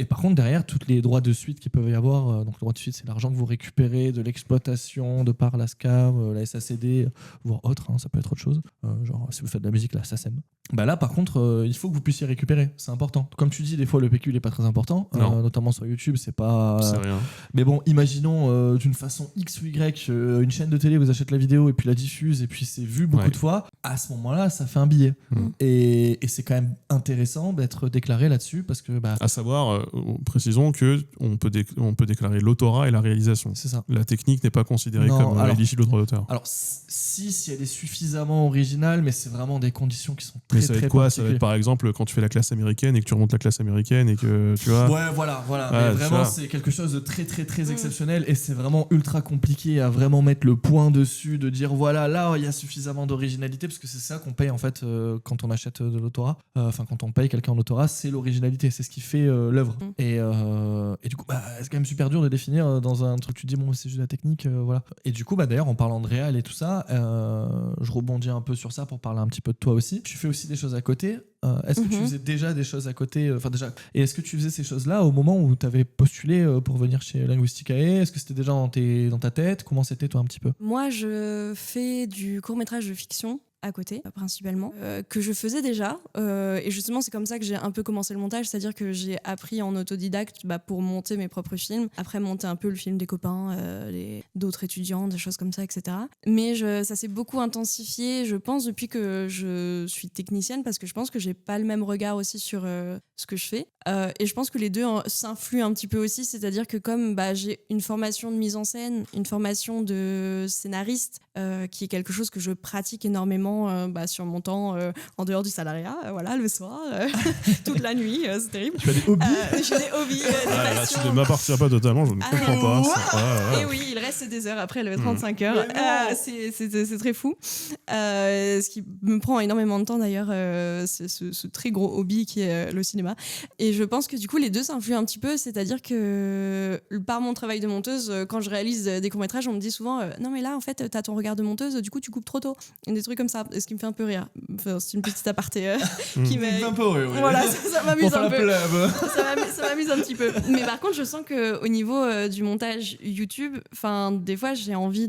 par contre, derrière, tous les droits de suite qu'il peut y avoir, donc le droit de suite, c'est l'argent que vous récupérez de l'exploitation de par la SCAM, la SACD, voire autre, ça peut être autre chose. Genre, si vous faites de la musique, la SACEM. Là, par contre, il faut que vous puissiez récupérer. C'est important. Comme tu dis, des fois, le PQ n'est pas très important, notamment sur YouTube, c'est pas. C'est rien. Mais bon, imaginons d'une façon X ou Y, une chaîne de télé vous achète la vidéo et puis la diffuse et puis c'est vu beaucoup de fois. À ce moment-là, ça fait un billet. Et c'est quand même intéressant d'être déclaré là-dessus parce que. À savoir, précisons que on peut déclarer l'autorat et la réalisation. C'est ça. La technique n'est pas considérée comme éligible au droit d'auteur. Alors, si elle est suffisamment originale, mais c'est vraiment des conditions qui sont très, mais ça va être quoi? Ça va être par exemple quand tu fais la classe américaine et que tu remontes la classe américaine et que tu vois. Ouais, voilà. Mais vraiment, c'est quelque chose de très, très, très exceptionnel et c'est vraiment ultra compliqué à vraiment mettre le point dessus, de dire voilà, là, il y a suffisamment d'originalité parce que c'est ça qu'on paye en fait quand on achète de l'autorat. Enfin, quand on paye quelqu'un en autorat, c'est l'originalité, c'est ce qui fait l'œuvre. Et du coup, c'est quand même super dur de définir dans un truc. Tu dis bon, c'est juste la technique, voilà. Et du coup, d'ailleurs, en parlant de réal et tout ça, je rebondis un peu sur ça pour parler un petit peu de toi aussi. Tu fais aussi aussi des choses à côté. Est-ce que tu Mhm. faisais déjà des choses à côté et est-ce que tu faisais ces choses-là au moment où tu avais postulé pour venir chez Linguisticae? Est-ce que c'était déjà dans ta tête? Comment c'était, toi, un petit peu? Moi, je fais du court-métrage de fiction à côté, principalement, que je faisais déjà. Et justement, c'est comme ça que j'ai un peu commencé le montage, c'est-à-dire que j'ai appris en autodidacte pour monter mes propres films, après monter un peu le film des copains, d'autres étudiants, des choses comme ça, etc. Mais ça s'est beaucoup intensifié, je pense, depuis que je suis technicienne, parce que je pense que j'ai pas le même regard aussi sur ce que je fais. Et je pense que les deux s'influent un petit peu aussi, c'est-à-dire que comme j'ai une formation de mise en scène, une formation de scénariste, qui est quelque chose que je pratique énormément sur mon temps en dehors du salariat, voilà, le soir, toute la nuit, c'est terrible. Tu as des hobbies? J'ai des hobbies, des Là, passions. tu ne m'appartiens pas totalement, je ne comprends pas. Et oui, il reste des heures après le 35 heures. C'est très fou. Ce qui me prend énormément de temps d'ailleurs, c'est ce très gros hobby qui est le cinéma. Et je pense que du coup, les deux s'influent un petit peu. C'est-à-dire que par mon travail de monteuse, quand je réalise des courts-métrages, on me dit souvent non, mais là, en fait, t'as ton regard de monteuse, du coup, tu coupes trop tôt. Et des trucs comme ça. Et ce qui me fait un peu rire. Enfin, c'est une petite aparté qui m'est. Un peu, oui. Voilà, ça m'amuse un peu. peu. Ça m'amuse un petit peu. Mais par contre, je sens qu'au niveau du montage YouTube, des fois, j'ai envie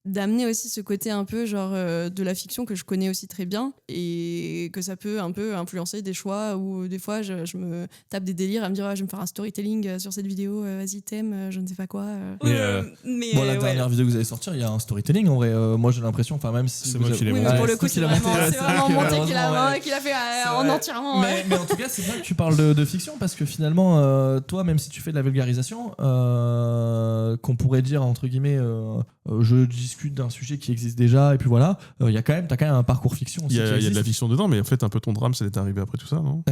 d'amener aussi ce côté un peu de la fiction que je connais aussi très bien et que ça peut un peu influencer des choix où des fois je me tape des délires à me dire je vais me faire un storytelling sur cette vidéo, vas-y thème, je ne sais pas quoi. Mais la dernière vidéo que vous allez sortir, il y a un storytelling en vrai. Moi j'ai l'impression, même si c'est moi qui l'ai monté. mais pour le coup c'est c'est vraiment monté qu'il a fait C'est en vrai. entièrement. Mais en tout cas, c'est vrai que tu parles de fiction parce que finalement, toi, même si tu fais de la vulgarisation, qu'on pourrait dire entre guillemets, je discute d'un sujet qui existe déjà et puis voilà, t'as quand même un parcours fiction aussi. Il y a de la fiction dedans, mais en fait, un peu ton drame, c'est arrivé après tout ça, non?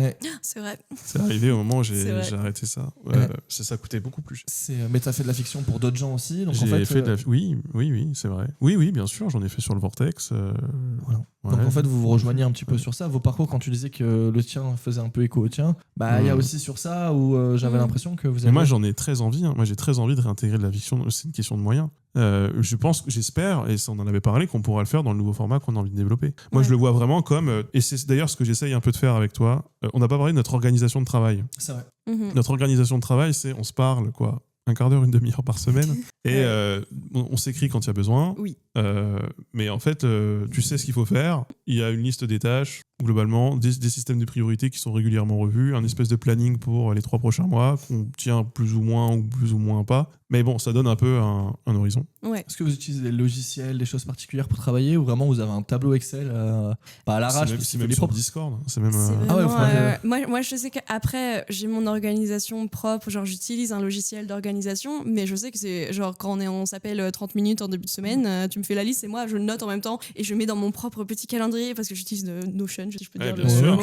C'est vrai. C'est arrivé au moment où C'est vrai. j'ai arrêté ça. Ça coûtait beaucoup plus cher. Mais t'as fait de la fiction pour d'autres gens aussi, donc en J'ai fait. fait oui, c'est vrai. Oui, bien sûr, j'en ai fait sur le Vortex. Voilà. Ouais. Donc en fait, vous vous rejoignez un petit peu sur ça. Vos parcours, quand tu disais que le tien faisait un peu écho au tien, il y a aussi sur ça où j'avais l'impression que vous avez. Mais moi, j'en ai très envie. Moi, j'ai très envie de réintégrer de la fiction. C'est une question de moyens. J'espère, et on en avait parlé, qu'on pourra le faire dans le nouveau format qu'on a envie de développer. Moi, je le vois vraiment comme, et c'est d'ailleurs ce que j'essaye un peu de faire avec toi. On n'a pas parlé de notre organisation de travail. C'est vrai. Notre organisation de travail, c'est on se parle, quoi, un quart d'heure, une demi-heure par semaine, et on s'écrit quand il y a besoin. Oui. Mais en fait, tu sais ce qu'il faut faire. Il y a une liste des tâches, globalement, des systèmes de priorité qui sont régulièrement revus, un espèce de planning pour les 3 prochains mois, qu'on tient plus ou moins pas. Mais bon, ça donne un peu un horizon. Ouais. Est-ce que vous utilisez des logiciels, des choses particulières pour travailler ou vraiment vous avez un tableau Excel à l'arrache? C'est même sur Discord. C'est même. Moi, je sais qu'après, j'ai mon organisation propre. J'utilise un logiciel d'organisation, mais je sais que c'est quand on s'appelle 30 minutes en début de semaine, tu me fais la liste et moi, je le note en même temps et je mets dans mon propre petit calendrier parce que j'utilise Notion, si je peux dire. Bien sûr,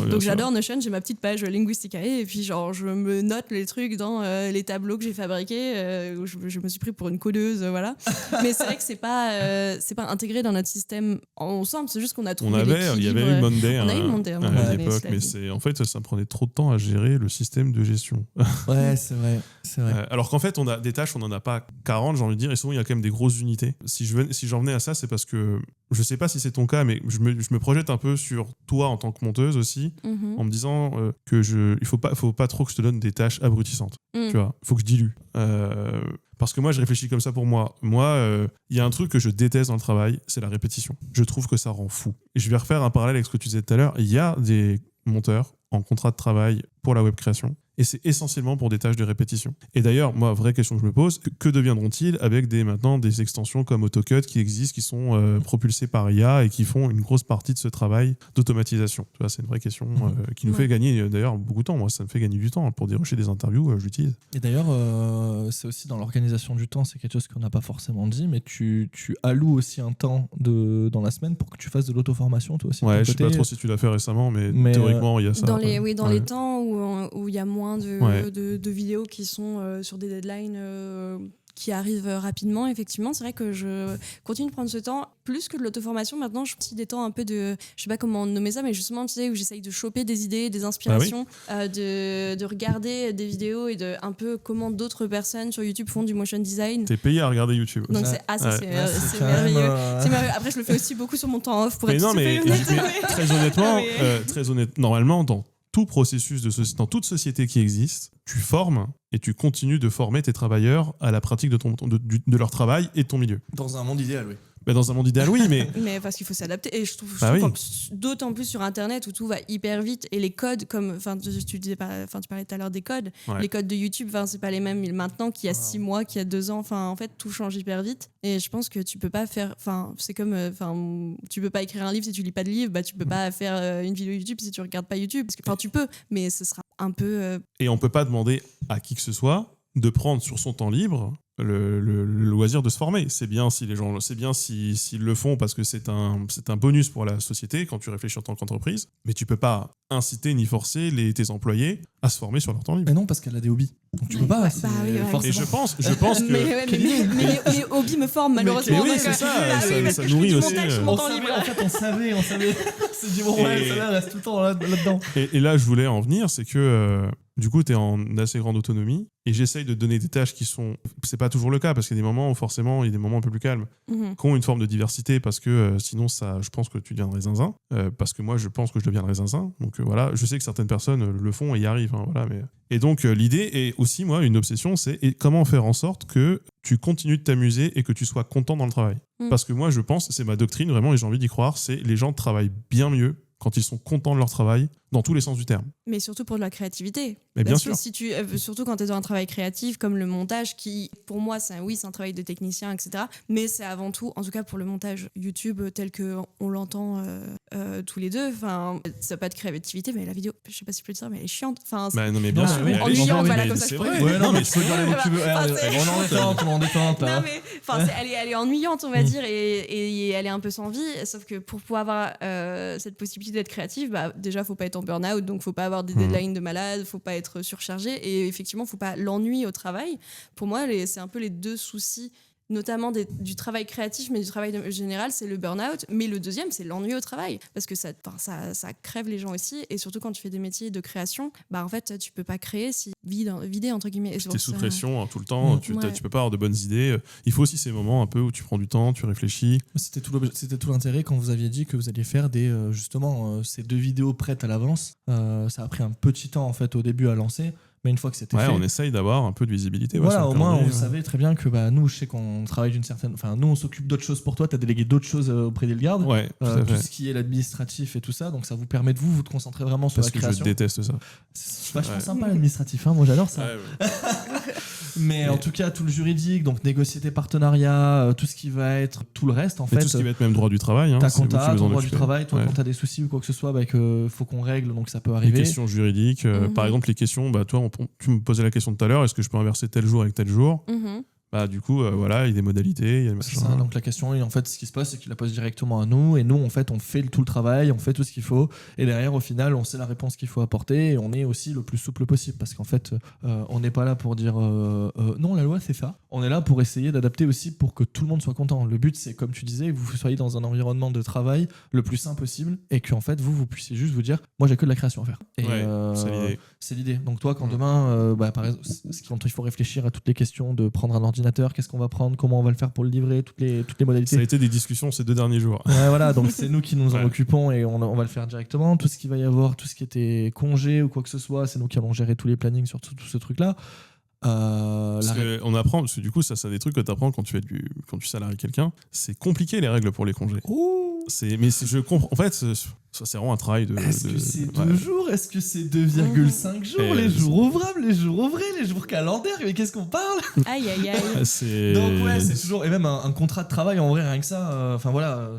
Donc j'adore Notion, j'ai ma petite page Linguisticae et puis je me note les trucs dans les tableaux que j'ai fabriqués. Où je me suis pris pour une codeuse, voilà. Mais c'est vrai que c'est pas intégré dans notre système ensemble, c'est juste qu'on a trouvé il y avait eu Monday, on a eu Monday à l'époque, mais en fait, ça prenait trop de temps à gérer le système de gestion. Ouais, c'est vrai. Alors qu'en fait, on a des tâches, on n'en a pas 40, j'ai envie de dire, et souvent, il y a quand même des grosses unités. Si j'en venais à ça, c'est parce que je sais pas si c'est ton cas, mais je me projette un peu sur toi en tant que monteuse aussi, en me disant il faut pas trop que je te donne des tâches abrutissantes. Tu vois, il faut que je dilue. Parce que moi, je réfléchis comme ça pour moi. Moi, il y a un truc que je déteste dans le travail, c'est la répétition. Je trouve que ça rend fou. Et je vais refaire un parallèle avec ce que tu disais tout à l'heure. Il y a des monteurs en contrat de travail pour la web création. Et c'est essentiellement pour des tâches de répétition. Et d'ailleurs, moi, vraie question que je me pose, que deviendront-ils avec maintenant des extensions comme AutoCAD qui existent, qui sont propulsées par IA et qui font une grosse partie de ce travail d'automatisation? Tu vois, c'est une vraie question qui nous fait gagner d'ailleurs beaucoup de temps. Moi, ça me fait gagner du temps pour dérocher des interviews, je l'utilise. Et d'ailleurs, c'est aussi dans l'organisation du temps, c'est quelque chose qu'on n'a pas forcément dit, mais tu alloues aussi un temps dans la semaine pour que tu fasses de l'auto-formation, toi aussi. Ouais, je sais pas trop si tu l'as fait récemment, mais théoriquement, il y a ça. Dans les temps où il y a moins de vidéos qui sont sur des deadlines qui arrive rapidement. Effectivement, c'est vrai que je continue de prendre ce temps plus que de l'auto-formation. Maintenant, je prends aussi des temps un peu de, je sais pas comment nommer ça, mais justement, tu sais, où j'essaye de choper des idées, des inspirations, de regarder des vidéos et de un peu comment d'autres personnes sur YouTube font du motion design. T'es payé à regarder YouTube. Donc c'est merveilleux. C'est merveilleux. Après, je le fais aussi beaucoup sur mon temps off pour être super honnête. Très honnêtement, normalement, dans tout processus dans toute société qui existe, tu formes et tu continues de former tes travailleurs à la pratique de leur travail et de ton milieu. Dans un monde idéal, oui. Dans un monde idéal, oui, mais... mais parce qu'il faut s'adapter. Et je trouve d'autant plus sur Internet où tout va hyper vite et les codes, comme tu parlais tout à l'heure des codes, les codes de YouTube, c'est pas les mêmes maintenant qu'il y a 6 mois, qu'il y a 2 ans. En fait, tout change hyper vite. Et je pense que tu peux pas faire... c'est comme... tu peux pas écrire un livre si tu lis pas de livre. Tu peux pas faire une vidéo YouTube si tu regardes pas YouTube. Tu peux, mais ce sera un peu... Et on peut pas demander à qui que ce soit de prendre sur son temps libre le loisir de se former. C'est bien si les gens, s'ils le font parce que c'est un bonus pour la société quand tu réfléchis en tant qu'entreprise, mais tu peux pas inciter ni forcer tes employés à se former sur leur temps libre. Mais non, parce qu'elle a des hobbies. Donc tu peux pas. Forcément. Et je pense que... mais les hobbies me forment malheureusement. Oui, c'est ça nourrit aussi. En fait, on savait. C'est du bon, ça reste tout le temps là-dedans. Et là, je voulais en venir, c'est que du coup, tu es en assez grande autonomie et j'essaye de te donner des tâches qui sont... C'est pas toujours le cas parce qu'il y a des moments où forcément, il y a des moments un peu plus calmes, qui ont une forme de diversité parce que sinon, je pense que tu deviendrais zinzin. Parce que moi, je pense que je deviendrais zinzin. Donc voilà, je sais que certaines personnes le font et y arrivent. Et donc, l'idée est aussi, moi, une obsession, c'est comment faire en sorte que tu continues de t'amuser et que tu sois content dans le travail. Parce que moi, je pense, c'est ma doctrine vraiment et j'ai envie d'y croire, c'est les gens travaillent bien mieux quand ils sont contents de leur travail, dans tous les sens du terme. Mais surtout pour de la créativité. Mais bien sûr. Surtout quand tu es dans un travail créatif, comme le montage, qui, pour moi, c'est un travail de technicien, etc. Mais c'est avant tout, en tout cas pour le montage YouTube tel qu'on l'entend tous les deux, ça n'a pas de créativité, mais la vidéo, je sais pas si je peux le dire, mais elle est chiante. Non, mais bien sûr. Ennuyante, voilà, comme ça je pourrais. Ouais, non, mais je peux dire les YouTube. On en détente. Non, mais elle est ennuyante, on va dire, et elle est un peu sans vie. Sauf que pour pouvoir avoir cette possibilité d'être créatif, déjà, faut pas être en burn-out, donc faut pas avoir des deadlines de malade, faut pas être surchargé, et effectivement, faut pas l'ennui au travail. Pour moi, c'est un peu les deux soucis, notamment du travail créatif, mais du travail général, c'est le burn-out. Mais le deuxième, c'est l'ennui au travail, parce que ça crève les gens aussi, et surtout quand tu fais des métiers de création, en fait, tu peux pas créer si vidé entre guillemets. Tu es sous pression tout le temps, tu peux pas avoir de bonnes idées. Il faut aussi ces moments un peu où tu prends du temps, tu réfléchis. C'était tout l'intérêt quand vous aviez dit que vous alliez faire ces 2 vidéos prêtes à l'avance. Ça a pris un petit temps en fait au début à lancer. Mais une fois que c'était fait, on essaye d'avoir un peu de visibilité. Voilà, au moins, on savait très bien que nous, je sais qu'on travaille d'une certaine... nous, on s'occupe d'autres choses pour toi. Tu as délégué d'autres choses auprès d'Ellegarde. Ouais, tout ce qui est l'administratif et tout ça. Donc, ça vous permet de vous concentrer vraiment sur la création. Parce que je déteste ça. C'est vachement sympa, l'administratif. Moi, j'adore ça. Ouais. Mais en tout cas, tout le juridique, donc négocier tes partenariats, tout ce qui va être tout le reste, en fait. Tout ce qui va être même droit du travail. Ta compta, ton droit du travail, toi, quand tu as des soucis ou quoi que ce soit, faut qu'on règle, donc ça peut arriver. Les questions juridiques, par exemple, les questions, toi, tu me posais la question tout à l'heure, est-ce que je peux inverser tel jour avec tel jour ? Du coup, il y a des modalités, il y a des machins. C'est ça, donc la question, en fait, ce qui se passe, c'est qu'il la pose directement à nous, et nous, en fait, on fait tout le travail, on fait tout ce qu'il faut, et derrière, au final, on sait la réponse qu'il faut apporter, et on est aussi le plus souple possible, parce qu'en fait, on n'est pas là pour dire non, la loi, c'est ça. On est là pour essayer d'adapter aussi pour que tout le monde soit content. Le but, c'est, comme tu disais, que vous soyez dans un environnement de travail le plus sain possible, et qu'en fait, vous puissiez juste vous dire, moi, j'ai que de la création à faire. Et c'est l'idée. Donc toi, quand demain, par exemple, quand il faut réfléchir à toutes les questions de prendre un ordinateur, qu'est-ce qu'on va prendre, comment on va le faire pour le livrer, toutes les modalités. Ça a été des discussions ces 2 derniers jours. Ouais, voilà, donc c'est nous qui nous en occupons et on va le faire directement. Tout ce qu'il va y avoir, tout ce qui était congé ou quoi que ce soit, c'est nous qui allons gérer tous les plannings sur tout ce truc-là. On apprend, parce que du coup, ça c'est des trucs que tu apprends quand tu salaries quelqu'un. C'est compliqué les règles pour les congés. Je comprends. En fait, ça c'est vraiment un travail de. Est-ce que c'est 2 jours ? Est-ce que c'est 2,5 jours ? Les jours ouvrables, les jours ouvrés, les jours calendaires ? Mais qu'est-ce qu'on parle ? Aïe, aïe, aïe. Donc c'est toujours. Et même un contrat de travail en vrai, rien que ça.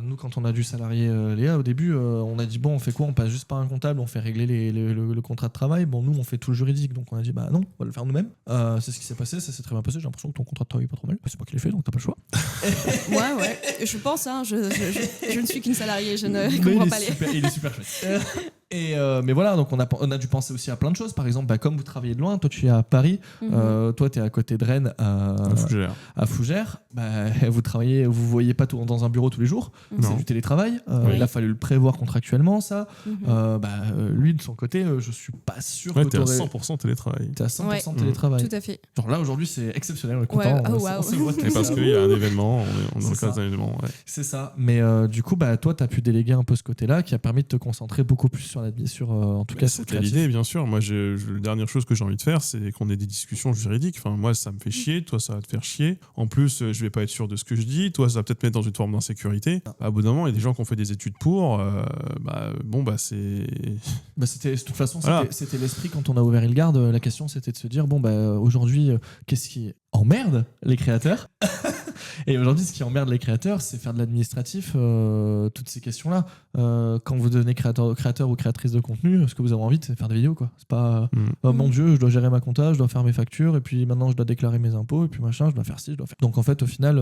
Nous, quand on a dû salarier Léa au début, on a dit on fait quoi ? On passe juste par un comptable, on fait régler le contrat de travail. Bon, nous, on fait tout le juridique, donc on a dit non, on va le faire nous-mêmes. C'est ce qui s'est passé, ça s'est très bien passé. J'ai l'impression que ton contrat de travail est pas trop mal. C'est moi qui l'ai fait, donc t'as pas le choix. Ouais. Je pense, je ne suis qu'une salariée, je ne comprends pas les. Il est super chouette. Mais voilà, donc on a dû penser aussi à plein de choses. Par exemple, comme vous travaillez de loin, toi tu es à Paris, toi tu es à côté de Rennes, à Fougères. Vous voyez pas dans un bureau tous les jours, c'est du télétravail. Il a fallu le prévoir contractuellement, ça. Lui, de son côté, je suis pas sûr que t'es à 100% télétravail. T'es à 100% télétravail. Tout à fait. Genre là, aujourd'hui, c'est exceptionnel, on est content. Et parce qu'il y a un événement, on est dans le cadre d'un événement. C'est ça. Mais du coup, toi, tu as pu déléguer un peu ce côté-là qui a permis de te concentrer beaucoup plus en tout cas, c'était l'idée, bien sûr. Moi, la dernière chose que j'ai envie de faire, c'est qu'on ait des discussions juridiques. Enfin, moi, ça me fait chier. Toi, ça va te faire chier. En plus, je vais pas être sûr de ce que je dis. Toi, ça va peut-être mettre dans une forme d'insécurité. À bout d'un moment, il y a des gens qui ont fait des études pour. C'est. De toute façon, c'était l'esprit quand on a ouvert Ilgard. La question, c'était de se dire aujourd'hui, qu'est-ce qui emmerde les créateurs? Et aujourd'hui, ce qui emmerde les créateurs, c'est faire de l'administratif, toutes ces questions-là. Quand vous devenez créateur ou créatrice de contenu, ce que vous avez envie, c'est faire des vidéos, quoi. C'est pas mon Dieu, je dois gérer ma compta, je dois faire mes factures, et puis maintenant je dois déclarer mes impôts, et puis machin, je dois faire ci, je dois faire. Donc en fait, au final,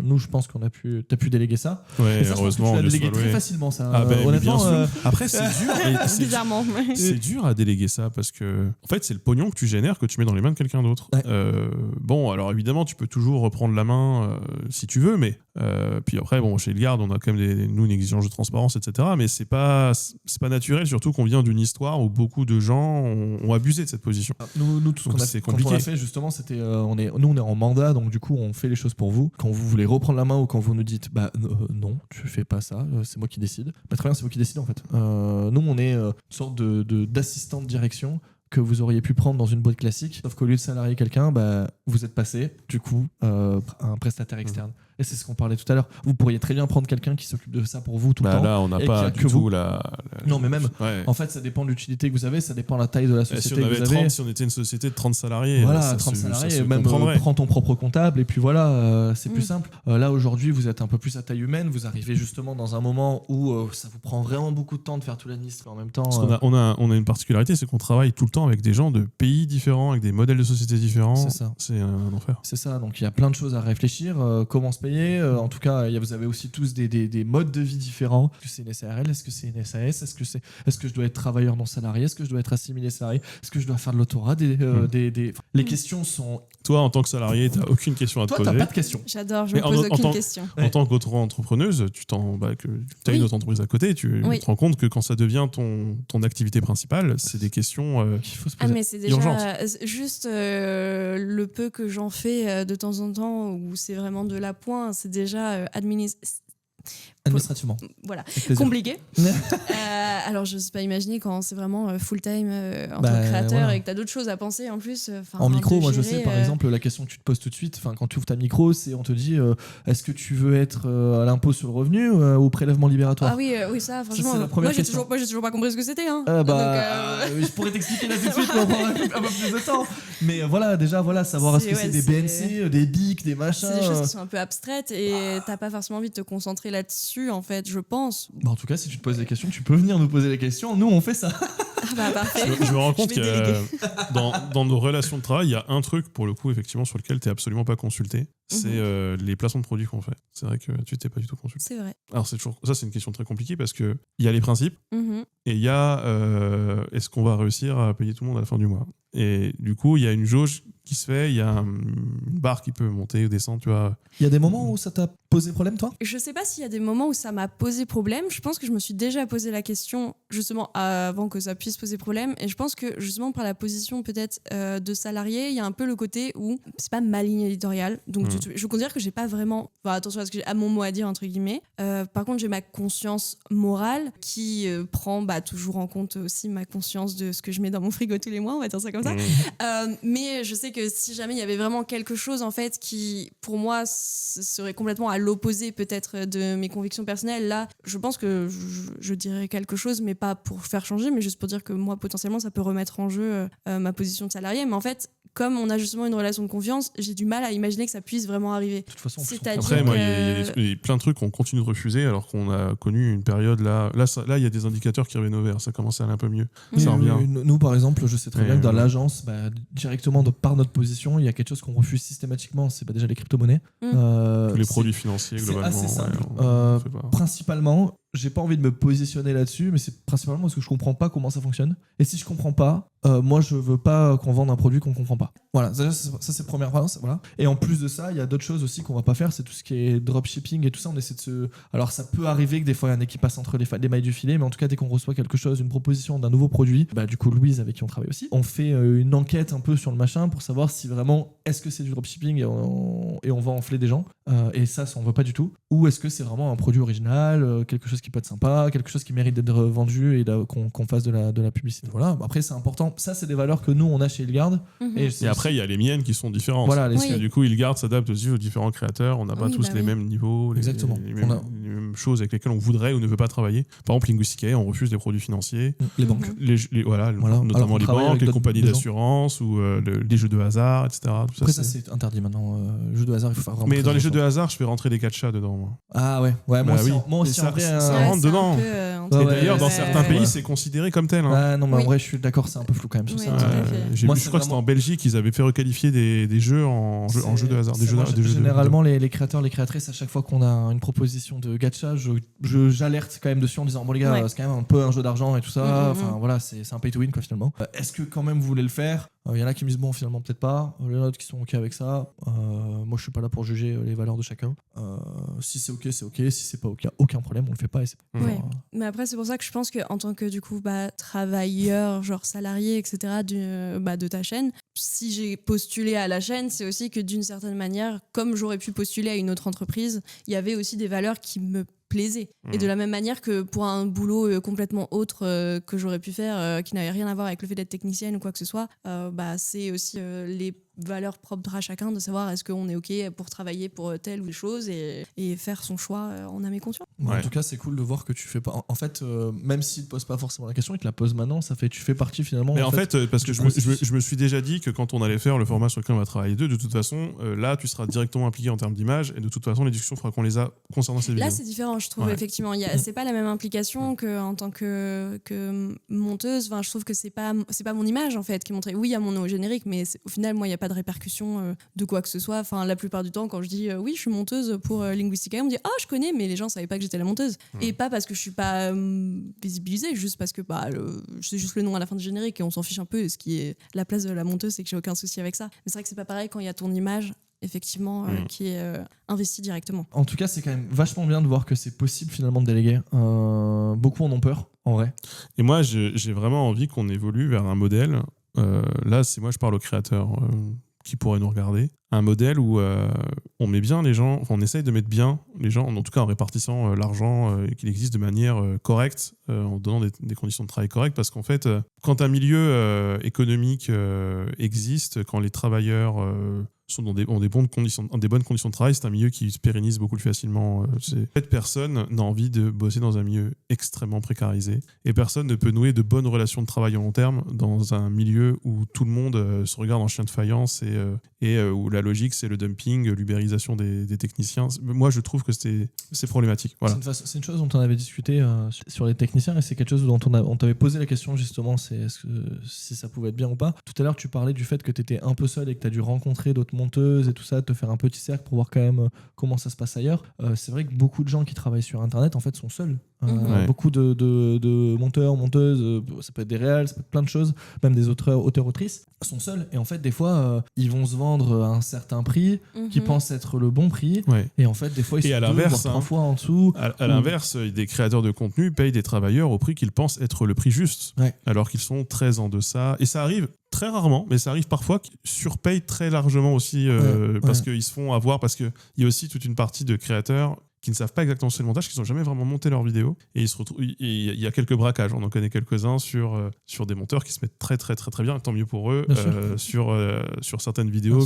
nous, je pense t'as pu déléguer ça. Ouais, et ça, heureusement, tu l'as délégué très facilement, ça. Honnêtement, après, c'est dur. Bizarrement. C'est dur à déléguer ça parce que, en fait, c'est le pognon que tu génères que tu mets dans les mains de quelqu'un d'autre. Ouais. Alors évidemment, tu peux toujours reprendre la main si tu veux, mais puis après, chez Ilgard, on a quand même une exigence de transparence, etc. Mais c'est pas naturel, surtout qu'on vient d'une histoire où beaucoup de gens ont abusé de cette position. Nous tout ce qu'on a fait, quand on a fait, justement, c'était on est en mandat, donc du coup, on fait les choses pour vous. Quand vous voulez reprendre la main ou quand vous nous dites non, tu fais pas ça, c'est moi qui décide. Très bien, c'est vous qui décidez en fait. Nous, on est une sorte d'assistant de direction que vous auriez pu prendre dans une boîte classique, sauf qu'au lieu de salarier quelqu'un, vous êtes passé du coup à un prestataire externe. Et c'est ce qu'on parlait tout à l'heure. Vous pourriez très bien prendre quelqu'un qui s'occupe de ça pour vous tout le temps. Là, on n'a pas du tout Non, mais même, en fait, ça dépend de l'utilité que vous avez, ça dépend de la taille de la société que vous avez. Si on était une société de 30 salariés, voilà, 30 salariés, même prends ton propre comptable, et puis voilà, c'est plus simple. Là, aujourd'hui, vous êtes un peu plus à taille humaine, vous arrivez justement dans un moment où ça vous prend vraiment beaucoup de temps de faire tout l'administration en même temps. Parce qu'on a une particularité, c'est qu'on travaille tout le temps avec des gens de pays différents, avec des modèles de société différents. C'est ça. C'est un enfer. C'est ça, donc il y a plein de choses à réfléchir. Comment se payer en tout cas, vous avez aussi tous des modes de vie différents. Est-ce que c'est une SARL? Est-ce que c'est une SAS? Est-ce que je dois être travailleur non salarié? Est-ce que je dois être assimilé salarié? Est-ce que je dois faire de l'autorat? Les questions sont... Toi, en tant que salarié, tu n'as aucune question à te poser. Toi, tu n'as pas de questions. J'adore, je me pose aucune question. En tant qu'auto-entrepreneuse, tu as une autre entreprise à côté, tu te rends compte que quand ça devient ton activité principale, c'est des questions qu'il faut se poser. Mais c'est déjà juste le peu que j'en fais de temps en temps, où c'est vraiment de l'appoint, c'est déjà administrativement. Voilà, compliqué. Alors, je ne sais pas imaginer quand c'est vraiment full-time en tant que créateur et que tu as d'autres choses à penser en plus. En micro, moi je sais par exemple, la question que tu te poses tout de suite, quand tu ouvres ta micro, c'est on te dit est-ce que tu veux être à l'impôt sur le revenu ou au prélèvement libératoire? Ah oui, ça, franchement. Ça, moi, j'ai toujours pas compris ce que c'était. Je pourrais t'expliquer là tout de suite, mais on prendra un peu plus de temps. Mais voilà, déjà, savoir est-ce que c'est des BNC, des BIC, des machins. C'est des choses qui sont un peu abstraites et t'as pas forcément envie de te concentrer là-dessus, en fait, je pense. En tout cas, si tu te poses des questions, tu peux venir nous poser des questions. Nous, on fait ça. Parfait. Je me rends compte que dans nos relations de travail, il y a un truc, pour le coup, effectivement, sur lequel tu n'es absolument pas consulté. C'est les placements de produits qu'on fait. C'est vrai que tu t'es pas du tout consulté. C'est vrai. Alors, c'est une question très compliquée parce qu'il y a les principes et il y a est-ce qu'on va réussir à payer tout le monde à la fin du mois. Et du coup, il y a une jauge qui se fait, il y a une barre qui peut monter ou descendre, tu vois. Il y a des moments où ça t'a posé problème, toi? Je sais pas s'il y a des moments où ça m'a posé problème. Je pense que je me suis déjà posé la question justement avant que ça puisse poser problème. Et je pense que justement par la position peut-être de salarié, il y a un peu le côté où c'est pas ma ligne éditoriale. Donc je considère que j'ai pas vraiment... attention à ce que j'ai à mon mot à dire, entre guillemets. Par contre, j'ai ma conscience morale qui prend toujours en compte aussi ma conscience de ce que je mets dans mon frigo tous les mois, on va dire ça comme ça. Mais je sais que si jamais il y avait vraiment quelque chose en fait qui pour moi serait complètement à l'opposé peut-être de mes convictions personnelles, là je pense que je dirais quelque chose, mais pas pour faire changer, mais juste pour dire que moi potentiellement ça peut remettre en jeu ma position de salarié. Mais en fait, comme on a justement une relation de confiance, j'ai du mal à imaginer que ça puisse vraiment arriver. De toute façon, après, moi, il y a plein de trucs qu'on continue de refuser alors qu'on a connu une période là, il y a des indicateurs qui reviennent au vert, ça commence à aller un peu mieux. Ça revient. Nous, par exemple, je sais très bien que dans l'agence, directement par notre position, il y a quelque chose qu'on refuse systématiquement, c'est déjà les crypto-monnaies. Tous les produits financiers, globalement. C'est assez simple. Principalement, j'ai pas envie de me positionner là-dessus, mais c'est principalement parce que je comprends pas comment ça fonctionne. Et si je comprends pas, moi je veux pas qu'on vende un produit qu'on comprend pas. Voilà, ça c'est première phrase. Voilà. Et en plus de ça, il y a d'autres choses aussi qu'on va pas faire, c'est tout ce qui est dropshipping et tout ça. On essaie de se. Alors ça peut arriver que des fois il y en ait qui passent entre les mailles du filet, mais en tout cas dès qu'on reçoit quelque chose, une proposition d'un nouveau produit, du coup Louise avec qui on travaille aussi, on fait une enquête un peu sur le machin pour savoir si vraiment est-ce que c'est du dropshipping et on va enfler des gens. Et ça on veut pas du tout. Ou est-ce que c'est vraiment un produit original, quelque chose qui peut être sympa, quelque chose qui mérite d'être vendu et qu'on fasse de la publicité. Voilà. Après c'est important. Ça c'est des valeurs que nous on a chez Ilgard. Mhm. Et après il y a les miennes qui sont différentes. Voilà, parce que du coup Ilgard s'adapte aussi aux différents créateurs. On n'a pas tous les mêmes niveaux, les mêmes choses avec lesquelles on voudrait ou ne veut pas travailler. Par exemple Linguisticae, on refuse les produits financiers. Les banques. Voilà. Notamment les banques, les compagnies d'assurance ou les jeux de hasard, etc. Tout après ça c'est interdit maintenant. Jeux de hasard il faut faire vraiment. Mais dans les jeux de hasard je fais rentrer des catchas dedans. Moi. Ah ouais moi aussi ça, en vrai, ça rentre dedans. Et d'ailleurs dans certains pays c'est considéré comme tel. Ah non mais en vrai je suis d'accord, c'est un peu flou quand même sur ça. Je crois que c'était en Belgique ils avaient fait requalifier des jeux en jeux de hasard. Généralement les créateurs, les créatrices, à chaque fois qu'on a une proposition de gacha, j'alerte quand même dessus en disant bon les gars c'est quand même un peu un jeu d'argent et tout ça. Enfin voilà c'est un pay to win quoi finalement. Est-ce que quand même vous voulez le faire? Il y en a qui me disent bon finalement peut-être pas, il y en a d'autres qui sont ok avec ça. Moi je suis pas là pour juger les valeurs de chacun. Si c'est ok, si c'est pas ok, aucun problème, on le fait pas et c'est pas. Mais après c'est pour ça que je pense qu'en tant que du coup travailleur, genre salarié, etc. de ta chaîne, si j'ai postulé à la chaîne, c'est aussi que d'une certaine manière, comme j'aurais pu postuler à une autre entreprise, il y avait aussi des valeurs qui me plaisaient. Et de la même manière que pour un boulot complètement autre que j'aurais pu faire, qui n'avait rien à voir avec le fait d'être technicienne ou quoi que ce soit, c'est aussi les valeurs propres à chacun de savoir est-ce qu'on est ok pour travailler pour telle ou telle chose et faire son choix en âme et conscience. En tout cas c'est cool de voir que tu fais pas en fait même s'il te pose pas forcément la question, il te la pose maintenant, ça fait tu fais partie finalement. Mais en fait parce que je me suis déjà dit que quand on allait faire le format sur lequel on va travailler de toute façon là tu seras directement impliqué en termes d'image et de toute façon les discussions faudra qu'on les a concernant ces vidéos. Là c'est différent je trouve effectivement, c'est pas la même implication qu'en tant que monteuse. Enfin, je trouve que c'est pas mon image en fait qui est montrée. Oui il y a mon nom au générique mais au final moi il y a pas de répercussions de quoi que ce soit. Enfin, la plupart du temps, quand je dis oui, je suis monteuse pour Linguisticae, on me dit ah, je connais, mais les gens savaient pas que j'étais la monteuse. Et pas parce que je suis pas visibilisée, juste parce que c'est juste le nom à la fin du générique et on s'en fiche un peu. Et ce qui est la place de la monteuse, c'est que j'ai aucun souci avec ça. Mais c'est vrai que c'est pas pareil quand il y a ton image effectivement qui est investie directement. En tout cas, c'est quand même vachement bien de voir que c'est possible finalement de déléguer. Beaucoup en ont peur, en vrai. Et moi, j'ai vraiment envie qu'on évolue vers un modèle. Là, c'est moi, je parle aux créateurs qui pourraient nous regarder. Un modèle où on met bien les gens, on essaye de mettre bien les gens, en tout cas en répartissant l'argent qu'il existe de manière correcte, en donnant des conditions de travail correctes, parce qu'en fait, quand un milieu économique existe, quand les travailleurs ont des bonnes conditions de travail, c'est un milieu qui se pérennise beaucoup plus facilement. Personne n'a envie de bosser dans un milieu extrêmement précarisé et personne ne peut nouer de bonnes relations de travail à long terme dans un milieu où tout le monde se regarde en chien de faïence et où la logique c'est le dumping, l'ubérisation des techniciens. Moi je trouve que c'est problématique. Voilà. C'est une chose dont on avait discuté sur les techniciens et c'est quelque chose dont on t'avait posé la question justement, si ça pouvait être bien ou pas. Tout à l'heure tu parlais du fait que tu étais un peu seul et que tu as dû rencontrer d'autres monteuses et tout ça, te faire un petit cercle pour voir quand même comment ça se passe ailleurs. C'est vrai que beaucoup de gens qui travaillent sur internet en fait sont seuls. Beaucoup de monteurs, monteuses, ça peut être des réals, ça peut être plein de choses, même des auteurs-autrices sont seuls et en fait des fois ils vont se vendre à un certain prix qui pense être le bon prix et en fait des fois ils sont 2 voire 3 fois en dessous. À l'inverse, des créateurs de contenu payent des travailleurs au prix qu'ils pensent être le prix juste alors qu'ils sont très en deçà et ça arrive très rarement, mais ça arrive parfois qu'ils surpayent très largement aussi parce qu'ils se font avoir, parce qu'il y a aussi toute une partie de créateurs qui ne savent pas exactement ce qu'est le montage, qui n'ont jamais vraiment monté leur vidéo et ils se retrouvent. Il y a quelques braquages, on en connaît quelques-uns sur des monteurs qui se mettent très très très très bien, tant mieux pour eux, sur certaines vidéos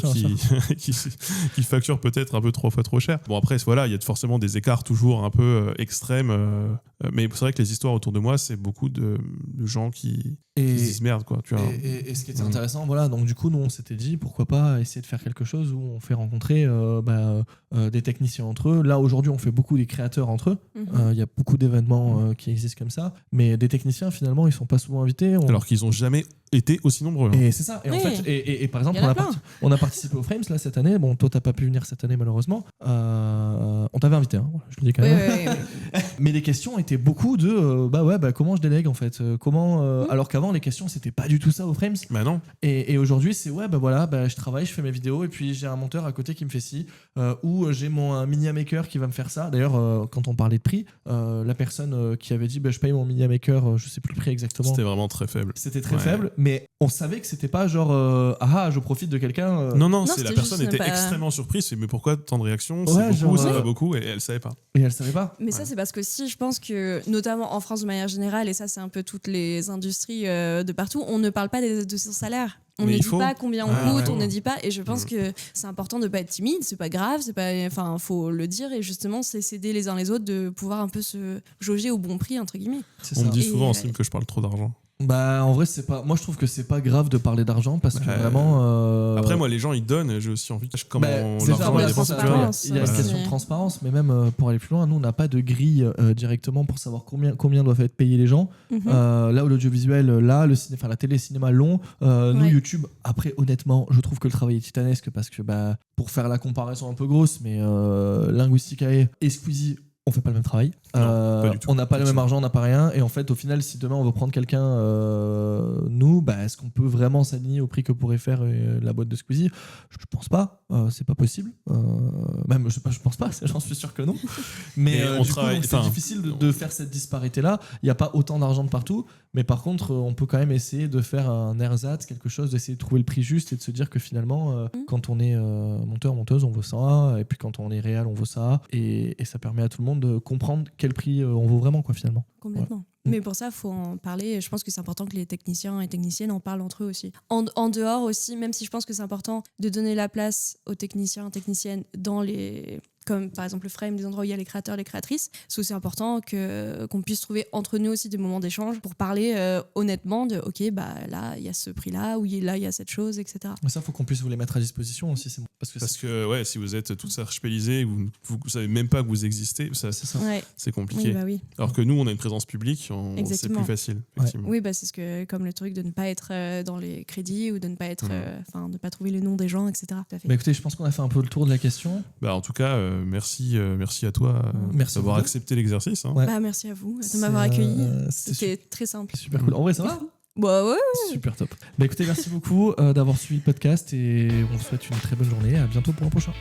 qui facturent peut-être un peu 3 fois trop cher. Bon après voilà, il y a forcément des écarts toujours un peu extrêmes, mais c'est vrai que les histoires autour de moi, c'est beaucoup de gens qui se disent merde quoi. Tu vois. Et ce qui était intéressant, voilà, donc du coup nous on s'était dit pourquoi pas essayer de faire quelque chose où on fait rencontrer des techniciens entre eux. Là aujourd'hui on fait beaucoup des créateurs entre eux. Il y a beaucoup d'événements qui existent comme ça, mais des techniciens finalement ils sont pas souvent invités. Alors qu'ils ont jamais été aussi nombreux. Et c'est ça. Et en Oui. fait, et par exemple, Il y en a plein. on a participé aux Frames là cette année. Bon, toi, t'as pas pu venir cette année malheureusement. On t'avait invité, hein, voilà, je le dis quand Oui, même. oui, oui. Mais les questions étaient beaucoup de comment je délègue en fait. Alors qu'avant, les questions, c'était pas du tout ça aux Frames. Bah non. Et aujourd'hui, c'est je travaille, je fais mes vidéos et puis j'ai un monteur à côté qui me fait ci, ou j'ai un Media Maker qui va me faire ça. D'ailleurs, quand on parlait de prix, la personne qui avait dit je paye mon Media Maker, je sais plus le prix exactement. C'était vraiment très faible. C'était très Ouais. faible, mais on savait que c'était pas genre je profite de quelqu'un. Non, Non, c'est la c'était personne juste était pas- extrêmement surprise. C'est mais pourquoi tant de réactions? C'est Ouais, beaucoup, genre, c'est ouais. pas beaucoup, et elle savait pas. Et elle savait pas. Mais ça, c'est parce que si je pense que, notamment en France de manière générale, et ça, c'est un peu toutes les industries de partout, on ne parle pas de son salaire. On Mais ne il dit faut. pas combien on Ah, coûte, ouais. on ne dit pas. Et je pense que c'est important de pas être timide, c'est pas grave, faut le dire et justement, c'est s'aider les uns les autres de pouvoir un peu se jauger au bon prix, entre guillemets. C'est On ça. me dit Et, souvent en stream que je parle trop d'argent. Bah en vrai c'est pas. Moi je trouve que c'est pas grave de parler d'argent parce que Ouais. vraiment. Après, moi, les gens ils donnent, et j'ai aussi envie de comment déjà, l'argent ouais, est la dépensé. tu vois, transparence, il y a une aussi. question de transparence, mais même pour aller plus loin, nous on n'a pas de grille directement pour savoir combien doivent être payés les gens. Mhm. Là où l'audiovisuel, la télé, cinéma long, nous Ouais. YouTube. Après honnêtement, je trouve que le travail est titanesque parce que pour faire la comparaison un peu grosse, mais Linguisticae et Squeezie. On fait pas le même travail. Non, pas du tout. On n'a pas le même argent, on n'a pas rien. Et en fait, au final, si demain on veut prendre quelqu'un, est-ce qu'on peut vraiment s'aligner au prix que pourrait faire la boîte de Squeezie? Je pense pas. C'est pas possible. Même, je pense pas. J'en suis sûr que non. Mais Et on du coup, travaille- donc, c'est enfin, difficile de faire cette disparité-là. Il n'y a pas autant d'argent de partout. Mais par contre, on peut quand même essayer de faire un ersatz, quelque chose, d'essayer de trouver le prix juste et de se dire que finalement, quand on est monteur, monteuse, on vaut ça. Et puis quand on est réal, on vaut ça. Et ça permet à tout le monde de comprendre quel prix on vaut vraiment, quoi, finalement. Complètement. Ouais. Mais pour ça, il faut en parler. Je pense que c'est important que les techniciens et techniciennes en parlent entre eux aussi. En dehors aussi, même si je pense que c'est important de donner la place aux techniciens et techniciennes dans les... comme par exemple le frame, des endroits où il y a les créateurs, les créatrices, c'est aussi important qu'on puisse trouver entre nous aussi des moments d'échange pour parler honnêtement de ok, là, il y a ce prix-là, ou là, il y a cette chose, etc. Mais ça, faut qu'on puisse vous les mettre à disposition aussi. C'est bon. Parce que ouais, si vous êtes tous archipélisés, vous savez même pas que vous existez, c'est ça. Ouais. c'est compliqué. Oui. Alors que nous, on a une présence publique, c'est Exactement. plus facile. Effectivement. Oui, c'est ce que, comme le truc de ne pas être dans les crédits ou de ne pas être, de pas trouver le nom des gens, etc. Tout à fait. Bah écoutez, je pense qu'on a fait un peu le tour de la question. Bah, en tout cas, merci à toi Merci d'avoir beaucoup. accepté l'exercice. Hein. Ouais. Merci à vous de m'avoir accueilli. C'était très simple. super cool. En vrai, ça va. Bah ouais. Super top. Bah écoutez, merci beaucoup d'avoir suivi le podcast et on vous souhaite une très bonne journée. À bientôt pour un prochain.